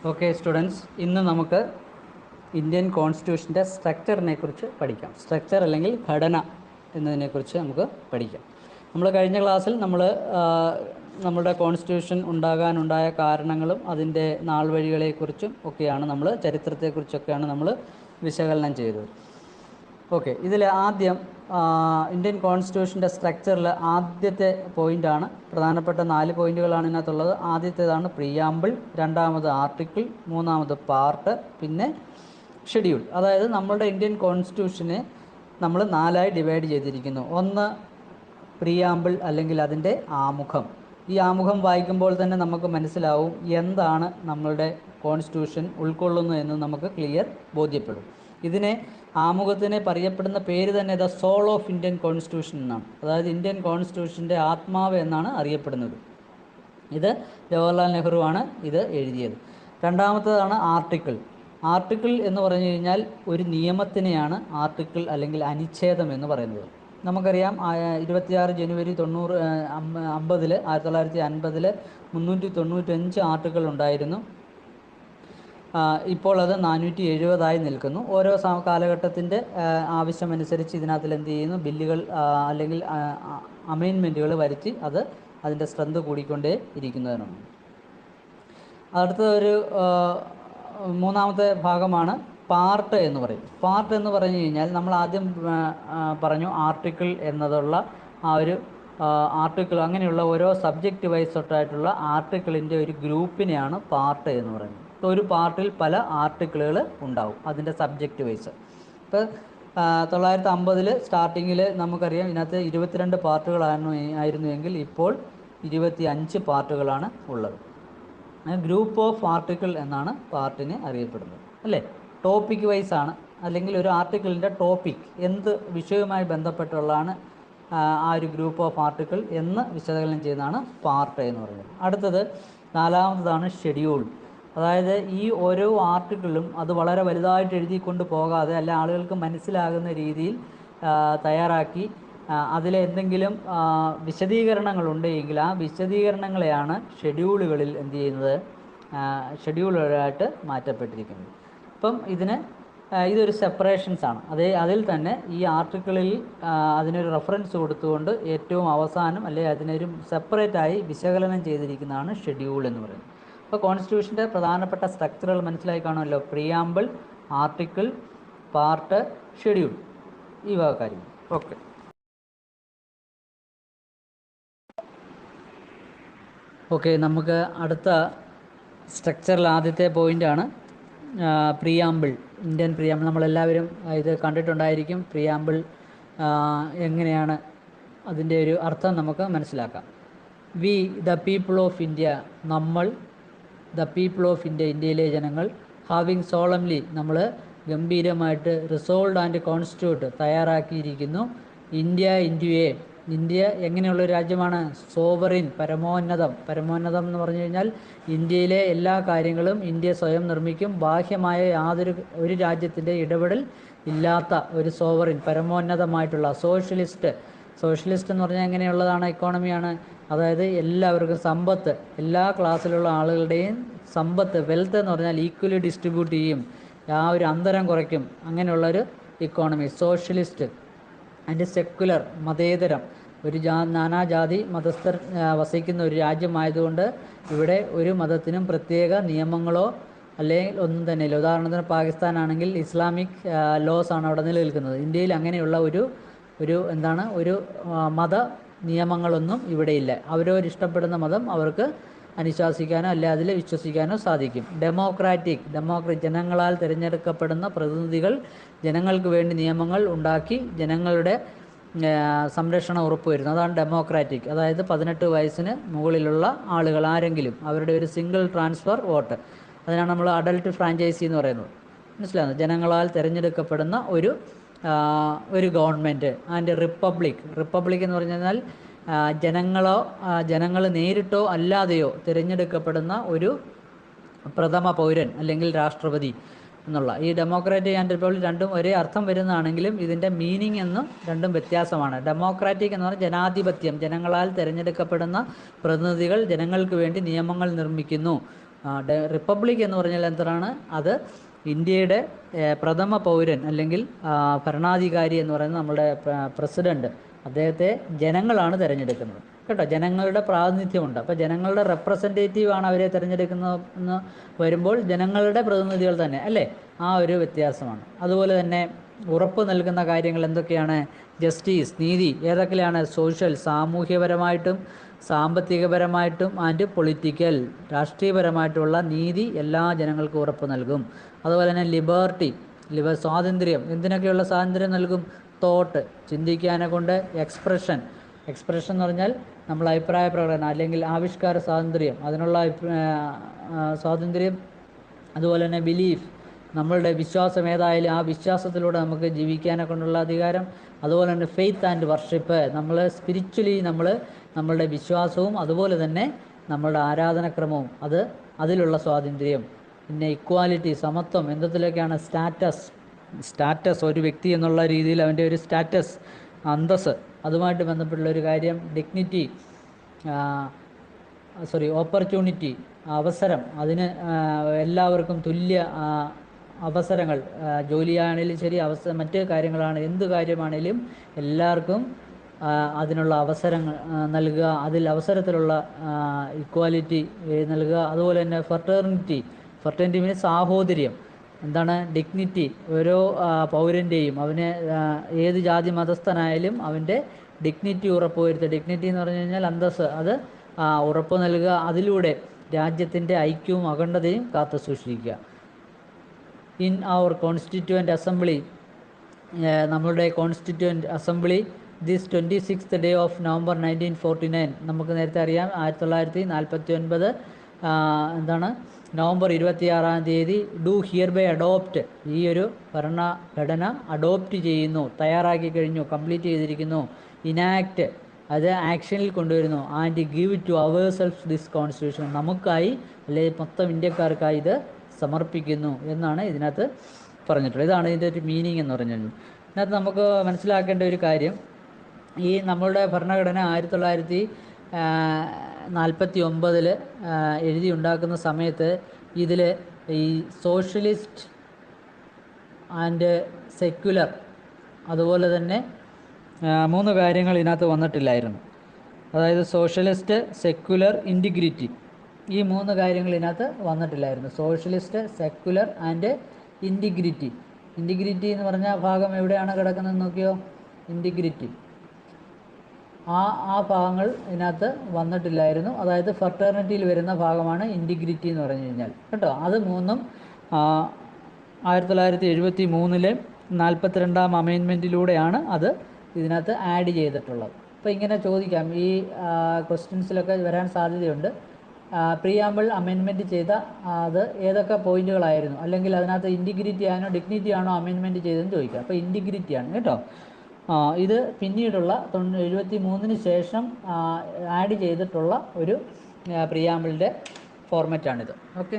Okay students, ഇന്ന് നമുക്ക് Indian കോൺസ്റ്റിറ്റ്യൂഷൻ്റെ സ്ട്രക്ചറിനെ കുറിച്ച് പഠിക്കാം. സ്ട്രക്ചർ അല്ലെങ്കിൽ ഘടന എന്നതിനെക്കുറിച്ച് നമുക്ക് പഠിക്കാം. നമ്മൾ കഴിഞ്ഞ ക്ലാസ്സിൽ നമ്മുടെ കോൺസ്റ്റിറ്റ്യൂഷൻ ഉണ്ടാകാനുണ്ടായ കാരണങ്ങളും അതിൻ്റെ നാൾ വഴികളെക്കുറിച്ചും ഒക്കെയാണ് ചരിത്രത്തെക്കുറിച്ചൊക്കെയാണ് നമ്മൾ വിശകലനം ചെയ്തത്. ഓക്കെ, ഇതിൽ ആദ്യം ഇന്ത്യൻ കോൺസ്റ്റിറ്റ്യൂഷൻ്റെ സ്ട്രക്ചറിൽ ആദ്യത്തെ പോയിൻ്റാണ്, പ്രധാനപ്പെട്ട 4 പോയിൻ്റുകളാണ് ഇതിനകത്തുള്ളത്. ആദ്യത്തേതാണ് പ്രിയാമ്പിൾ, രണ്ടാമത് ആർട്ടിക്കിൾ, മൂന്നാമത് പാർട്ട്, പിന്നെ ഷെഡ്യൂൾ. അതായത് നമ്മളുടെ ഇന്ത്യൻ കോൺസ്റ്റിറ്റ്യൂഷനെ നമ്മൾ 4ആയി ഡിവൈഡ് ചെയ്തിരിക്കുന്നു. ഒന്ന് പ്രിയാമ്പിൾ അല്ലെങ്കിൽ അതിൻ്റെ ആമുഖം. ഈ ആമുഖം വായിക്കുമ്പോൾ തന്നെ നമുക്ക് മനസ്സിലാവും എന്താണ് നമ്മളുടെ കോൺസ്റ്റിറ്റ്യൂഷൻ ഉൾക്കൊള്ളുന്നത് എന്ന് നമുക്ക് ക്ലിയർ ബോധ്യപ്പെടും. ഇതിനെ ആമുഖത്തിനെ പറയപ്പെടുന്ന പേര് തന്നെ the soul of Indian constitution എന്നാണ്. അതായത് ഇന്ത്യൻ കോൺസ്റ്റിറ്റ്യൂഷൻ്റെ ആത്മാവ് എന്നാണ് അറിയപ്പെടുന്നത്. ഇത് ജവഹർലാൽ നെഹ്റു ആണ് ഇത് എഴുതിയത്. രണ്ടാമത്തേതാണ് ആർട്ടിക്കിൾ. ആർട്ടിക്കിൾ എന്ന് പറഞ്ഞു കഴിഞ്ഞാൽ ഒരു നിയമത്തിനെയാണ് ആർട്ടിക്കിൾ അല്ലെങ്കിൽ അനുച്ഛേദം എന്ന് പറയുന്നത്. നമുക്കറിയാം 26 ജനുവരി 1950 395 ആർട്ടിക്കിൾ ഉണ്ടായിരുന്നു. ഇപ്പോൾ അത് 470 നിൽക്കുന്നു. ഓരോ കാലഘട്ടത്തിൻ്റെ ആവശ്യമനുസരിച്ച് ഇതിനകത്തിൽ എന്ത് ചെയ്യുന്നു, ബില്ലുകൾ അല്ലെങ്കിൽ അമെൻമെൻറ്റുകൾ വരുത്തി അതിൻ്റെ സ്ട്രെങ്ത് കൂടിക്കൊണ്ടേ ഇരിക്കുന്നതിനാണ്. അടുത്തൊരു മൂന്നാമത്തെ ഭാഗമാണ് പാർട്ട് എന്ന് പറയും. പാർട്ട് എന്ന് പറഞ്ഞു കഴിഞ്ഞാൽ നമ്മൾ ആദ്യം പറഞ്ഞു ആർട്ടിക്കിൾ എന്നതുള്ള ആ ഒരു ആർട്ടിക്കിൾ, അങ്ങനെയുള്ള ഓരോ സബ്ജക്റ്റ് വൈസ് തൊട്ടായിട്ടുള്ള ആർട്ടിക്കിളിൻ്റെ ഒരു ഗ്രൂപ്പിനെയാണ് പാർട്ട് എന്ന് പറയുന്നത്. ഒരു പാർട്ടിൽ പല ആർട്ടിക്കിളുകൾ ഉണ്ടാവും അതിൻ്റെ സബ്ജക്റ്റ് വൈസ്. ഇപ്പോൾ 1950 സ്റ്റാർട്ടിങ്ങിൽ നമുക്കറിയാം ഇതിനകത്ത് 22 പാർട്ടുകളായിരുന്നുവെങ്കിൽ ഇപ്പോൾ 25 പാർട്ടുകളാണ് ഉള്ളത്. ഗ്രൂപ്പ് ഓഫ് ആർട്ടിക്കിൾ എന്നാണ് പാർട്ടിനെ അറിയപ്പെടുന്നത്, അല്ലേ? ടോപ്പിക് വൈസ് ആണ്, അല്ലെങ്കിൽ ഒരു ആർട്ടിക്കിളിൻ്റെ ടോപ്പിക് എന്ത് വിഷയവുമായി ബന്ധപ്പെട്ടുള്ളതാണ് ആ ഒരു ഗ്രൂപ്പ് ഓഫ് ആർട്ടിക്കിൾ എന്ന് വിശകലനം ചെയ്യുന്നതാണ് പാർട്ട് എന്ന് പറയുന്നത്. അടുത്തത് നാലാമതാണ് ഷെഡ്യൂൾ. അതായത് ഈ ഓരോ ആർട്ടിക്കിളും അത് വളരെ വലുതായിട്ട് എഴുതിക്കൊണ്ട് പോകാതെ അല്ല, ആളുകൾക്ക് മനസ്സിലാകുന്ന രീതിയിൽ തയ്യാറാക്കി അതിലെന്തെങ്കിലും വിശദീകരണങ്ങളുണ്ടെങ്കിൽ ആ വിശദീകരണങ്ങളെയാണ് ഷെഡ്യൂളുകളിൽ എന്ത് ചെയ്യുന്നത്, ഷെഡ്യൂളുകളായിട്ട് മാറ്റപ്പെട്ടിരിക്കുന്നത്. അപ്പം ഇതൊരു സെപ്പറേഷൻസ് ആണ്. അതിൽ തന്നെ ഈ ആർട്ടിക്കിളിൽ അതിനൊരു റെഫറൻസ് കൊടുത്തുകൊണ്ട് ഏറ്റവും അവസാനം അല്ലെങ്കിൽ അതിനൊരു സെപ്പറേറ്റായി വിശകലനം ചെയ്തിരിക്കുന്നതാണ് ഷെഡ്യൂൾ എന്ന് പറയുന്നത്. അപ്പോൾ കോൺസ്റ്റിറ്റ്യൂഷൻ്റെ പ്രധാനപ്പെട്ട സ്ട്രക്ചറുകൾ മനസ്സിലായി കാണുമല്ലോ. പ്രിയാമ്പിൾ, ആർട്ടിക്കിൾ, പാർട്ട്, ഷെഡ്യൂൾ, ഈ വക കാര്യങ്ങൾ. ഓക്കെ, നമുക്ക് അടുത്ത സ്ട്രക്ചറിൽ ആദ്യത്തെ പോയിൻ്റാണ് പ്രിയാമ്പിൾ. ഇന്ത്യൻ പ്രിയാമ്പിൾ നമ്മളെല്ലാവരും ഇത് കണ്ടിട്ടുണ്ടായിരിക്കും. പ്രിയാമ്പിൾ എങ്ങനെയാണ് അതിൻ്റെ ഒരു അർത്ഥം നമുക്ക് മനസ്സിലാക്കാം. We the people of India, നമ്മൾ ദ പീപ്പിൾ ഓഫ് ഇന്ത്യ, ഇന്ത്യയിലെ ജനങ്ങൾ, ഹാവിങ് സോളംലി, നമ്മൾ ഗംഭീരമായിട്ട് റിസോൾഡ് ആൻഡ് കോൺസ്റ്റിറ്റ്യൂട്ട് തയ്യാറാക്കിയിരിക്കുന്നു. ഇന്ത്യ ഇൻറ്റു എ, ഇന്ത്യ എങ്ങനെയുള്ളൊരു രാജ്യമാണ്? സോവറിൻ, പരമോന്നതം എന്ന് പറഞ്ഞു കഴിഞ്ഞാൽ ഇന്ത്യയിലെ എല്ലാ കാര്യങ്ങളും ഇന്ത്യ സ്വയം നിർമ്മിക്കും. ബാഹ്യമായ ഒരു രാജ്യത്തിൻ്റെ ഇടപെടൽ ഇല്ലാത്ത ഒരു സോവറിൻ, പരമോന്നതമായിട്ടുള്ള സോഷ്യലിസ്റ്റ് എന്ന് പറഞ്ഞാൽ എങ്ങനെയുള്ളതാണ്? ഇക്കോണമിയാണ്. അതായത് എല്ലാവർക്കും സമ്പത്ത്, എല്ലാ ക്ലാസ്സിലുള്ള ആളുകളുടെയും സമ്പത്ത്, വെൽത്ത് എന്ന് പറഞ്ഞാൽ ഈക്വലി ഡിസ്ട്രിബ്യൂട്ട് ചെയ്യും, ആ ഒരു അന്തരം കുറയ്ക്കും, അങ്ങനെയുള്ളൊരു ഇക്കോണമി സോഷ്യലിസ്റ്റ്. ആൻഡ് സെക്കുലർ, മതേതരം, ഒരു നാനാജാതി മതസ്ഥർ വസിക്കുന്ന ഒരു രാജ്യമായതുകൊണ്ട് ഇവിടെ ഒരു മതത്തിനും പ്രത്യേക നിയമങ്ങളോ അല്ലെങ്കിൽ ഒന്നും തന്നെ ഇല്ല. ഉദാഹരണത്തിന് പാകിസ്ഥാനാണെങ്കിൽ ഇസ്ലാമിക് ലോസ് ആണ് അവിടെ നിലനിൽക്കുന്നത്. ഇന്ത്യയിൽ അങ്ങനെയുള്ള ഒരു മത നിയമങ്ങളൊന്നും ഇവിടെയില്ല. അവരവരിഷ്ടപ്പെടുന്ന മതം അവർക്ക് അനുശാസിക്കാനോ അല്ലെ അതിൽ വിശ്വസിക്കാനോ സാധിക്കും. ഡെമോക്രാറ്റിക്, ജനങ്ങളാൽ തിരഞ്ഞെടുക്കപ്പെടുന്ന പ്രതിനിധികൾ ജനങ്ങൾക്ക് വേണ്ടി നിയമങ്ങൾ ഉണ്ടാക്കി ജനങ്ങളുടെ സംരക്ഷണം ഉറപ്പുവരുന്നു. അതാണ് ഡെമോക്രാറ്റിക്. അതായത് 18 വയസ്സിന് മുകളിലുള്ള ആളുകൾ ആരെങ്കിലും അവരുടെ ഒരു സിംഗിൾ ട്രാൻസ്ഫർ വോട്ട്, അതിനാണ് നമ്മൾ അഡൽട്ട് ഫ്രാഞ്ചൈസി എന്ന് പറയുന്നത്. മനസ്സിലാകുന്നത്? ജനങ്ങളാൽ തിരഞ്ഞെടുക്കപ്പെടുന്ന ഒരു ഗവൺമെൻറ്. ആൻഡ് റിപ്പബ്ലിക് എന്ന് പറഞ്ഞു കഴിഞ്ഞാൽ ജനങ്ങൾ നേരിട്ടോ അല്ലാതെയോ തിരഞ്ഞെടുക്കപ്പെടുന്ന ഒരു പ്രഥമ പൗരൻ അല്ലെങ്കിൽ രാഷ്ട്രപതി എന്നുള്ള. ഈ ഡെമോക്രാറ്റിക് ആൻഡ് റിപ്പബ്ലിക് രണ്ടും ഒരേ അർത്ഥം വരുന്നതാണെങ്കിലും ഇതിൻ്റെ മീനിങ് എന്നും രണ്ടും വ്യത്യാസമാണ്. ഡെമോക്രാറ്റിക് എന്ന് പറഞ്ഞാൽ ജനാധിപത്യം, ജനങ്ങളാൽ തിരഞ്ഞെടുക്കപ്പെടുന്ന പ്രതിനിധികൾ ജനങ്ങൾക്ക് വേണ്ടി നിയമങ്ങൾ നിർമ്മിക്കുന്നു. റിപ്പബ്ലിക് എന്ന് പറഞ്ഞാൽ എന്താണ്? അത് ഇന്ത്യയുടെ പ്രഥമ പൗരൻ അല്ലെങ്കിൽ ഭരണാധികാരി എന്ന് പറയുന്നത് നമ്മുടെ പ്രസിഡന്റ്, അദ്ദേഹത്തെ ജനങ്ങളാണ് തിരഞ്ഞെടുക്കുന്നത് കേട്ടോ. ജനങ്ങളുടെ പ്രാതിനിധ്യമുണ്ട്. അപ്പോൾ ജനങ്ങളുടെ റെപ്രസെൻറ്റേറ്റീവ് ആണ് അവരെ തിരഞ്ഞെടുക്കുന്നതെന്ന് വരുമ്പോൾ ജനങ്ങളുടെ പ്രതിനിധികൾ തന്നെ അല്ലേ, ആ ഒരു വ്യത്യാസമാണ്. അതുപോലെ തന്നെ ഉറപ്പ് നൽകുന്ന കാര്യങ്ങൾ എന്തൊക്കെയാണ്? ജസ്റ്റിസ്, നീതി. ഏതൊക്കെയാണ്? സോഷ്യൽ, സാമൂഹ്യപരമായിട്ടും സാമ്പത്തികപരമായിട്ടും ആൻഡ് പൊളിറ്റിക്കൽ, രാഷ്ട്രീയപരമായിട്ടുള്ള നീതി എല്ലാ ജനങ്ങൾക്കും ഉറപ്പ് നൽകും. അതുപോലെ തന്നെ ലിബർട്ടി, സ്വാതന്ത്ര്യം. എന്തിനൊക്കെയുള്ള സ്വാതന്ത്ര്യം നൽകും? തോട്ട്, ചിന്തിക്കാനെ കൊണ്ട്. എക്സ്പ്രഷൻ എന്ന് പറഞ്ഞാൽ നമ്മൾ അഭിപ്രായ പ്രകടനം അല്ലെങ്കിൽ ആവിഷ്കാര സ്വാതന്ത്ര്യം, അതിനുള്ള സ്വാതന്ത്ര്യം. അതുപോലെ തന്നെ ബിലീഫ്, നമ്മളുടെ വിശ്വാസം ഏതായാലും ആ വിശ്വാസത്തിലൂടെ നമുക്ക് ജീവിക്കാനെ കൊണ്ടുള്ള അധികാരം. അതുപോലെ തന്നെ ഫെയ്ത്ത് ആൻഡ് വർഷിപ്പ്, നമ്മൾ സ്പിരിച്വലി നമ്മളുടെ വിശ്വാസവും അതുപോലെ തന്നെ നമ്മളുടെ ആരാധനക്രമവും അതിലുള്ള സ്വാതന്ത്ര്യം. പിന്നെ ഇക്വാലിറ്റി, സമത്വം. എന്തിലൊക്കെയാണ്? സ്റ്റാറ്റസ്, ഒരു വ്യക്തി എന്നുള്ള രീതിയിൽ അവൻ്റെ ഒരു സ്റ്റാറ്റസ്, അന്തസ്സ്, അതുമായിട്ട് ബന്ധപ്പെട്ടുള്ള ഒരു കാര്യം. ഡിഗ്നിറ്റി, ഓപ്പർച്യൂണിറ്റി, അവസരം. അതിന് എല്ലാവർക്കും തുല്യ അവസരങ്ങൾ, ജോലിയാണെങ്കിലും ശരി, മറ്റ് കാര്യങ്ങളാണ്, എന്ത് കാര്യമാണെങ്കിലും എല്ലാവർക്കും അതിനുള്ള അവസരങ്ങൾ നൽകുക, അതിൽ അവസരത്തിലുള്ള ഇക്വാലിറ്റി നൽകുക. അതുപോലെ തന്നെ ഫെർട്ടേണിറ്റി മീൻസ് സാഹോദര്യം. എന്താണ്? ഡിഗ്നിറ്റി, ഓരോ പൗരൻ്റെയും, അവന് ഏത് ജാതി മതസ്ഥനായാലും അവൻ്റെ ഡിഗ്നിറ്റി ഉറപ്പുവരുത്തുക. ഡിഗ്നിറ്റി എന്ന് പറഞ്ഞു കഴിഞ്ഞാൽ അന്തസ്സ്, അത് ഉറപ്പ് നൽകുക. അതിലൂടെ രാജ്യത്തിൻ്റെ ഐക്യവും അഖണ്ഡതയും കാത്തു സൂക്ഷിക്കുക. ഇൻ അവർ കോൺസ്റ്റിറ്റ്യൂവൻ്റ് അസംബ്ലി, നമ്മളുടെ constituent assembly, this 26th day of November 1949, നമുക്ക് നേരത്തെ അറിയാം 1949 എന്താണ് നവംബർ 26-ാം തീയതി ഡു ഹിയർ ബൈ അഡോപ്റ്റ്, ഈ ഒരു ഭരണഘടന അഡോപ്റ്റ് ചെയ്യുന്നു, തയ്യാറാക്കി കഴിഞ്ഞു, കംപ്ലീറ്റ് ചെയ്തിരിക്കുന്നു. ഇനാക്ട്, അത് ആക്ഷനിൽ കൊണ്ടുവരുന്നു. And give to ourselves this constitution, നമുക്കായി അല്ലെങ്കിൽ മൊത്തം ഇന്ത്യക്കാർക്കായി ഇത് സമർപ്പിക്കുന്നു എന്നാണ് ഇതിനകത്ത് പറഞ്ഞിട്ടുള്ളത്. ഇതാണ് ഇതിൻ്റെ ഒരു മീനിങ് എന്ന് പറഞ്ഞു കഴിഞ്ഞാൽ. ഇതിനകത്ത് നമുക്ക് മനസ്സിലാക്കേണ്ട ഒരു കാര്യം, ഈ നമ്മളുടെ ഭരണഘടന 1949 എഴുതി ഉണ്ടാക്കുന്ന സമയത്ത് ഇതിൽ ഈ സോഷ്യലിസ്റ്റ് ആൻഡ് സെക്യുലർ, അതുപോലെ തന്നെ 3 കാര്യങ്ങൾ ഇതിനകത്ത് വന്നിട്ടില്ലായിരുന്നു. അതായത് സോഷ്യലിസ്റ്റ്, സെക്യുലർ, ഇൻറ്റിഗ്രിറ്റി, ഈ 3 കാര്യങ്ങൾ ഇതിനകത്ത് വന്നിട്ടില്ലായിരുന്നു. Socialist, secular and integrity. Integrity എന്ന് പറഞ്ഞ ഭാഗം എവിടെയാണ് കിടക്കുന്നതെന്ന് നോക്കിയോ? ഇൻറ്റിഗ്രിറ്റി, ആ ഭാഗങ്ങൾ ഇതിനകത്ത് വന്നിട്ടില്ലായിരുന്നു. അതായത് ഫെർട്ടേണിറ്റിയിൽ വരുന്ന ഭാഗമാണ് ഇൻറ്റിഗ്രിറ്റി എന്ന് പറഞ്ഞു കഴിഞ്ഞാൽ കേട്ടോ. അത് 3ഉം 1973 42ാം അമെൻമെൻറ്റിലൂടെയാണ് അത് ഇതിനകത്ത് ആഡ് ചെയ്തിട്ടുള്ളത്. അപ്പോൾ ഇങ്ങനെ ചോദിക്കാം, ഈ ക്വസ്റ്റ്യൻസിലൊക്കെ വരാൻ സാധ്യതയുണ്ട്. പ്രിയാമ്പിൾ അമെൻമെൻറ്റ് ചെയ്ത അത് ഏതൊക്കെ പോയിന്റുകളായിരുന്നു, അല്ലെങ്കിൽ അതിനകത്ത് ഇൻറ്റിഗ്രിറ്റി ആണോ ഡിഗ്നിറ്റി ആണോ അമെൻമെൻറ്റ് ചെയ്തതെന്ന് ചോദിക്കാം. അപ്പോൾ ഇൻറ്റിഗ്രിറ്റിയാണ് കേട്ടോ. ഇത് പിന്നീടുള്ള 73-ന് ശേഷം ആഡ് ചെയ്തിട്ടുള്ള ഒരു പ്രിയാമ്പിളിൻ്റെ ഫോർമാറ്റാണിത്. ഓക്കെ,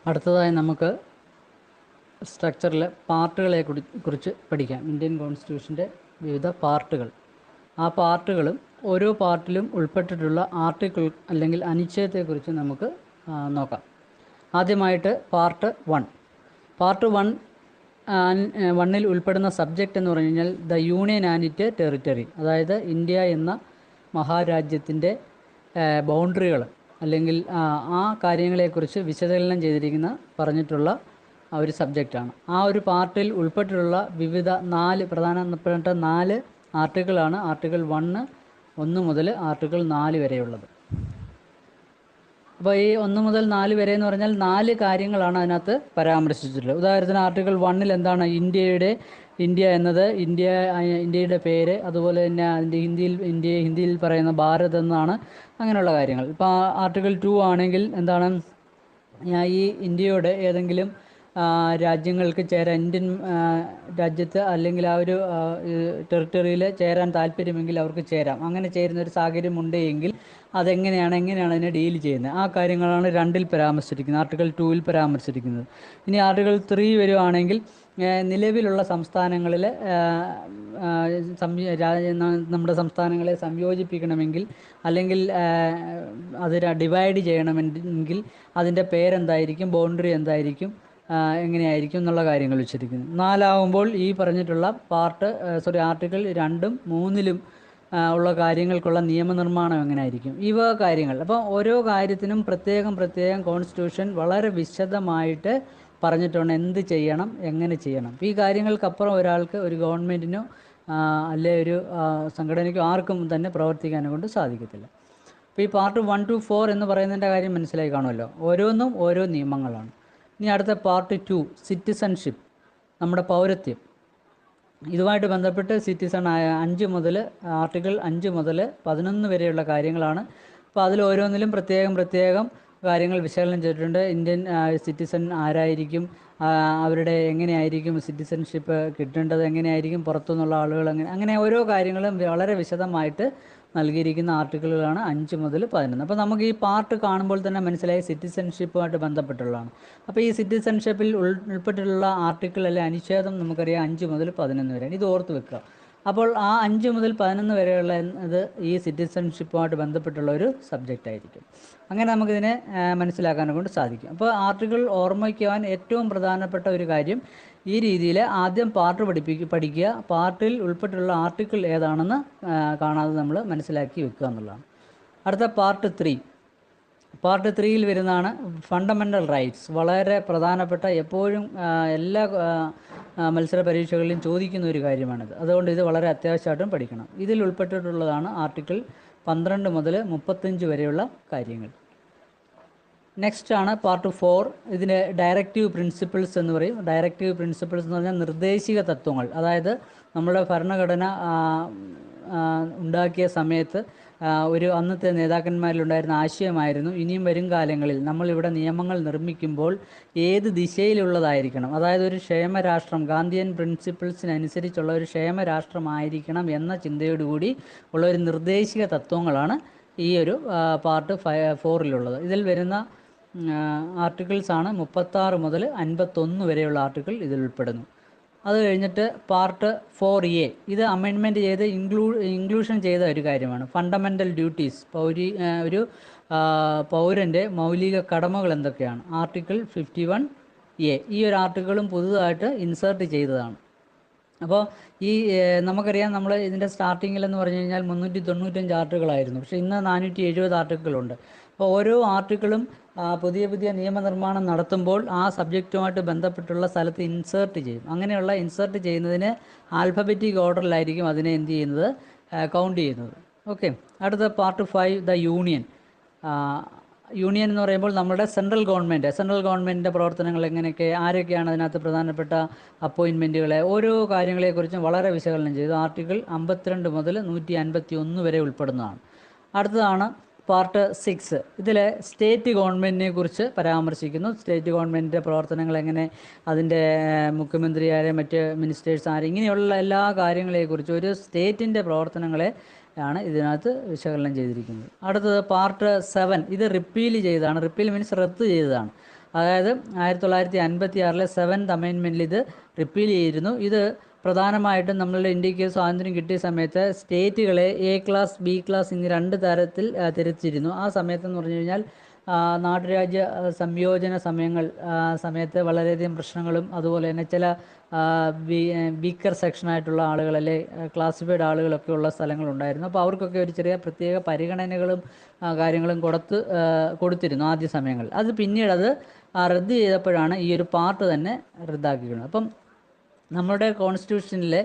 അടുത്തതായി നമുക്ക് സ്ട്രക്ചറിലെ പാർട്ടുകളെ കുറിച്ച് പഠിക്കാം. ഇന്ത്യൻ കോൺസ്റ്റിറ്റ്യൂഷൻ്റെ വിവിധ പാർട്ടുകൾ. ആ പാർട്ടുകളും ഓരോ പാർട്ടിലും ഉൾപ്പെട്ടിട്ടുള്ള ആർട്ടിക്കിൾ അല്ലെങ്കിൽ അനുച്ഛേദത്തെക്കുറിച്ച് നമുക്ക് നോക്കാം. ആദ്യമായിട്ട് പാർട്ട് 1. പാർട്ട് 1-ൽ ഉൾപ്പെടുന്ന സബ്ജക്റ്റ് എന്ന് പറഞ്ഞു കഴിഞ്ഞാൽ the union and it territory, അതായത് ഇന്ത്യ എന്ന മഹാരാജ്യത്തിൻ്റെ ബൗണ്ടറികൾ അല്ലെങ്കിൽ ആ കാര്യങ്ങളെക്കുറിച്ച് വിശകലനം പറഞ്ഞിട്ടുള്ള ഒരു സബ്ജക്റ്റാണ്. ആ ഒരു പാർട്ടിൽ ഉൾപ്പെട്ടിട്ടുള്ള വിവിധ 4 പ്രധാനപ്പെട്ട 4 ആർട്ടിക്കിളാണ് ആർട്ടിക്കിൾ 1 മുതൽ ആർട്ടിക്കിൾ 4 വരെയുള്ളത്. അപ്പോൾ ഈ 1 മുതൽ 4 വരെ എന്ന് പറഞ്ഞാൽ 4 കാര്യങ്ങളാണ് അതിനകത്ത് പരാമർശിച്ചിട്ടുള്ളത്. ഉദാഹരണത്തിന് ആർട്ടിക്കിൾ 1-ൽ എന്താണ്? ഇന്ത്യ എന്നത് ഇന്ത്യയുടെ പേര്, അതുപോലെ തന്നെ അതിൻ്റെ ഹിന്ദിയിൽ പറയുന്ന ഭാരത് എന്നാണ്, അങ്ങനെയുള്ള കാര്യങ്ങൾ. ഇപ്പോൾ ആർട്ടിക്കിൾ 2 ആണെങ്കിൽ എന്താണ്? ഈ ഇന്ത്യയുടെ ഏതെങ്കിലും രാജ്യങ്ങൾക്ക് ചേരാൻ ഇന്ത്യൻ രാജ്യത്ത് അല്ലെങ്കിൽ ആ ഒരു ടെറിട്ടറിയിൽ ചേരാൻ താല്പര്യമെങ്കിൽ അവർക്ക് ചേരാം. അങ്ങനെ ചേരുന്ന ഒരു സാഹചര്യമുണ്ട് എങ്കിൽ എങ്ങനെയാണ് അതിനെ ഡീൽ ചെയ്യുന്നത്, ആ കാര്യങ്ങളാണ് 2-ൽ പരാമർശിച്ചിരിക്കുന്നത്, ആർട്ടിക്കിൾ 2-ൽ പരാമർശിച്ചിരിക്കുന്നത്. ഇനി ആർട്ടിക്കിൾ 3 വരുവാണെങ്കിൽ നിലവിലുള്ള സംസ്ഥാനങ്ങളിൽ നമ്മുടെ സംസ്ഥാനങ്ങളെ സംയോജിപ്പിക്കണമെങ്കിൽ അല്ലെങ്കിൽ അത് ഡിവൈഡ് ചെയ്യണമെങ്കിൽ അതിൻ്റെ പേരെന്തായിരിക്കും, ബൗണ്ടറി എന്തായിരിക്കും, എങ്ങനെയായിരിക്കും എന്നുള്ള കാര്യങ്ങൾ വെച്ചിരിക്കുന്നു. 4 ഈ പറഞ്ഞിട്ടുള്ള ആർട്ടിക്കിൾ 2-ഉം 3-ലും ഉള്ള കാര്യങ്ങൾക്കുള്ള നിയമനിർമ്മാണം എങ്ങനെയായിരിക്കും, ഇവ കാര്യങ്ങൾ. അപ്പോൾ ഓരോ കാര്യത്തിനും പ്രത്യേകം കോൺസ്റ്റിറ്റ്യൂഷൻ വളരെ വിശദമായിട്ട് പറഞ്ഞിട്ടുണ്ട് എന്ത് ചെയ്യണം, എങ്ങനെ ചെയ്യണം. ഈ കാര്യങ്ങൾക്കപ്പുറം ഒരാൾക്ക്, ഒരു ഗവൺമെൻറ്റിനോ അല്ലെ ഒരു സംഘടനയ്ക്കോ ആർക്കും തന്നെ പ്രവർത്തിക്കാനെ കൊണ്ട് സാധിക്കത്തില്ല. അപ്പോൾ ഈ പാർട്ട് 1 to 4 എന്ന് പറയുന്നതിൻ്റെ കാര്യം മനസ്സിലായി കാണുമല്ലോ. ഓരോന്നും ഓരോ നിയമങ്ങളാണ്. ഇനി അടുത്ത പാർട്ട് 2 സിറ്റിസൺഷിപ്പ്, നമ്മുടെ പൗരത്വം. ഇതുമായിട്ട് ബന്ധപ്പെട്ട് ആർട്ടിക്കിൾ 5 മുതൽ 11 വരെയുള്ള കാര്യങ്ങളാണ്. അപ്പോൾ അതിൽ ഓരോന്നിലും പ്രത്യേകം കാര്യങ്ങൾ വിശകലനം ചെയ്തിട്ടുണ്ട്. ഇന്ത്യൻ സിറ്റിസൺ ആരായിരിക്കും, അവരുടെ എങ്ങനെയായിരിക്കും സിറ്റിസൺഷിപ്പ് കിട്ടേണ്ടത്, എങ്ങനെയായിരിക്കും പുറത്തുനിന്നുള്ള ആളുകൾ, അങ്ങനെ ഓരോ കാര്യങ്ങളും വളരെ വിശദമായിട്ട് നൽകിയിരിക്കുന്ന ആർട്ടിക്കിളുകളാണ് 5 മുതൽ 11. അപ്പോൾ നമുക്ക് ഈ പാർട്ട് കാണുമ്പോൾ തന്നെ മനസ്സിലായി സിറ്റിസൺഷിപ്പുമായിട്ട് ബന്ധപ്പെട്ടുള്ളതാണ്. അപ്പോൾ ഈ സിറ്റിസൺഷിപ്പിൽ ഉൾപ്പെട്ടിട്ടുള്ള ആർട്ടിക്കിൾ അല്ലെ അനുച്ഛേദം നമുക്കറിയാം 5 മുതൽ 11 വരെയാണ്. ഇത് ഓർത്ത് വെക്കുക. അപ്പോൾ ആ 5 മുതൽ 11 വരെയുള്ള ഇത് ഈ സിറ്റിസൺഷിപ്പുമായിട്ട് ബന്ധപ്പെട്ടുള്ള ഒരു സബ്ജക്റ്റ് ആയിരിക്കും. അങ്ങനെ നമുക്കിതിനെ മനസ്സിലാക്കാനെ കൊണ്ട് സാധിക്കും. അപ്പോൾ ആർട്ടിക്കിൾ ഓർമ്മിക്കുവാൻ ഏറ്റവും പ്രധാനപ്പെട്ട ഒരു കാര്യം ഈ രീതിയിൽ ആദ്യം പാർട്ട് പഠിക്കുക, പാർട്ടിൽ ഉൾപ്പെട്ടുള്ള ആർട്ടിക്കിൾ ഏതാണെന്ന് കാണാതെ നമ്മൾ മനസ്സിലാക്കി വെക്കുക എന്നുള്ളതാണ്. അടുത്ത പാർട്ട് 3യിൽ വരുന്നതാണ് ഫണ്ടമെൻ്റൽ റൈറ്റ്സ്. വളരെ പ്രധാനപ്പെട്ട, എപ്പോഴും എല്ലാ മത്സര പരീക്ഷകളിലും ചോദിക്കുന്ന ഒരു കാര്യമാണിത്. അതുകൊണ്ട് ഇത് വളരെ അത്യാവശ്യമായിട്ടും പഠിക്കണം. ഇതിൽ ഉൾപ്പെട്ടിട്ടുള്ളതാണ് ആർട്ടിക്കിൾ 12 മുതൽ 35 വരെയുള്ള കാര്യങ്ങൾ. നെക്സ്റ്റ് ആണ് പാർട്ട് 4. ഇതിന് ഡയറക്റ്റീവ് പ്രിൻസിപ്പിൾസ് എന്ന് പറയും. ഡയറക്റ്റീവ് പ്രിൻസിപ്പിൾസ് എന്ന് പറഞ്ഞാൽ നിർദ്ദേശിക തത്വങ്ങൾ. അതായത് നമ്മുടെ ഭരണഘടന ഉണ്ടാക്കിയ സമയത്ത് അന്നത്തെ നേതാക്കന്മാരിലുണ്ടായിരുന്ന ആശയമായിരുന്നു, ഇനിയും വരും കാലങ്ങളിൽ നമ്മളിവിടെ നിയമങ്ങൾ നിർമ്മിക്കുമ്പോൾ ഏത് ദിശയിലുള്ളതായിരിക്കണം, അതായത് ഒരു ക്ഷേമരാഷ്ട്രം, ഗാന്ധിയൻ പ്രിൻസിപ്പിൾസിനനുസരിച്ചുള്ള ഒരു ക്ഷേമരാഷ്ട്രമായിരിക്കണം എന്ന ചിന്തയോടുകൂടി ഉള്ള ഒരു നിർദ്ദേശിക തത്വങ്ങളാണ് ഈ ഒരു പാർട്ട് 4-ലുള്ളത്. ഇതിൽ വരുന്ന ആർട്ടിക്കിൾസാണ് 36 മുതൽ 51 വരെയുള്ള ആർട്ടിക്കിൾ ഇതിൽ ഉൾപ്പെടുന്നു. അത് കഴിഞ്ഞിട്ട് പാർട്ട് 4A, ഇത് അമെൻമെൻറ്റ് ചെയ്ത് ഇൻക്ലൂഷൻ ചെയ്ത ഒരു കാര്യമാണ്. ഫണ്ടമെൻ്റൽ ഡ്യൂട്ടീസ്, ഒരു പൗരൻ്റെ മൗലിക കടമകൾ എന്തൊക്കെയാണ്, ആർട്ടിക്കിൾ 51A. ഈ ഒരു ആർട്ടിക്കിളും പുതുതായിട്ട് ഇൻസേർട്ട് ചെയ്തതാണ്. അപ്പോൾ നമുക്കറിയാം, നമ്മൾ ഇതിൻ്റെ സ്റ്റാർട്ടിങ്ങിലെന്ന് പറഞ്ഞു കഴിഞ്ഞാൽ 395 ആർട്ടിക്കിളായിരുന്നു. പക്ഷേ ഇന്ന് 470 ആർട്ടിക്കിളുണ്ട്. അപ്പോൾ ഓരോ ആർട്ടിക്കിളും പുതിയ നിയമനിർമ്മാണം നടത്തുമ്പോൾ ആ സബ്ജക്റ്റുമായിട്ട് ബന്ധപ്പെട്ടുള്ള സ്ഥലത്ത് ഇൻസേർട്ട് ചെയ്യും. അങ്ങനെയുള്ള ഇൻസേർട്ട് ചെയ്യുന്നതിന് ആൽഫബറ്റിക് ഓർഡറിലായിരിക്കും അതിനെ എന്ത് ചെയ്യുന്നത്, കൗണ്ട് ചെയ്യുന്നത്. ഓക്കെ. അടുത്ത പാർട്ട് 5 ദ യൂണിയൻ. യൂണിയൻ എന്ന് പറയുമ്പോൾ നമ്മുടെ സെൻട്രൽ ഗവൺമെൻറ്റിൻ്റെ പ്രവർത്തനങ്ങൾ എങ്ങനെയൊക്കെ, ആരൊക്കെയാണ് അതിനകത്ത് പ്രധാനപ്പെട്ട അപ്പോയിൻമെൻറ്റുകളെ, ഓരോ കാര്യങ്ങളെക്കുറിച്ചും വളരെ വിശകലനം ചെയ്തു. ആർട്ടിക്കിൾ 52 മുതൽ 151 വരെ ഉൾപ്പെടുന്നതാണ്. അടുത്തതാണ് പാർട്ട് 6. ഇതിൽ സ്റ്റേറ്റ് ഗവൺമെൻറ്റിനെ കുറിച്ച് പരാമർശിക്കുന്നു. സ്റ്റേറ്റ് ഗവൺമെൻറ്റിൻ്റെ പ്രവർത്തനങ്ങൾ എങ്ങനെ, അതിൻ്റെ മുഖ്യമന്ത്രിയാരെ, മറ്റ് മിനിസ്റ്റേഴ്സ് ആരെ, ഇങ്ങനെയുള്ള എല്ലാ കാര്യങ്ങളെക്കുറിച്ച്, ഒരു സ്റ്റേറ്റിൻ്റെ പ്രവർത്തനങ്ങളെ ആണ് ഇതിനകത്ത് വിശകലനം ചെയ്തിരിക്കുന്നത്. അടുത്തത് പാർട്ട് 7. ഇത് റിപ്പീൽ ചെയ്തതാണ്. റിപ്പീൽ മീൻസ് റദ്ദ് ചെയ്തതാണ്. അതായത് 1956-ലെ 7th അമെൻമെൻറ്റിൽ ഇത് റിപ്പീൽ ചെയ്തിരുന്നു. ഇത് പ്രധാനമായിട്ടും നമ്മളുടെ ഇന്ത്യക്ക് സ്വാതന്ത്ര്യം കിട്ടിയ സമയത്ത് സ്റ്റേറ്റുകളെ A ക്ലാസ്, B ക്ലാസ് എന്നീ 2 തരത്തിൽ തിരിച്ചിരുന്നു. ആ സമയത്തെന്ന് പറഞ്ഞു കഴിഞ്ഞാൽ നാട്ടുരാജ്യ സംയോജന സമയത്ത് വളരെയധികം പ്രശ്നങ്ങളും അതുപോലെ തന്നെ ചില വീക്കർ സെക്ഷനായിട്ടുള്ള ആളുകൾ, അല്ലെ ക്ലാസിഫൈഡ് ആളുകളൊക്കെ ഉള്ള സ്ഥലങ്ങളുണ്ടായിരുന്നു. അപ്പോൾ അവർക്കൊക്കെ ഒരു ചെറിയ പ്രത്യേക പരിഗണനകളും കാര്യങ്ങളും കൊടുത്തിരുന്നു ആദ്യ സമയങ്ങളിൽ. അത് പിന്നീട് റദ്ദ് ചെയ്തപ്പോഴാണ് ഈ ഒരു പാർട്ട് തന്നെ റദ്ദാക്കിയിരുന്നത്. അപ്പം നമ്മുടെ കോൺസ്റ്റിറ്റ്യൂഷനിലെ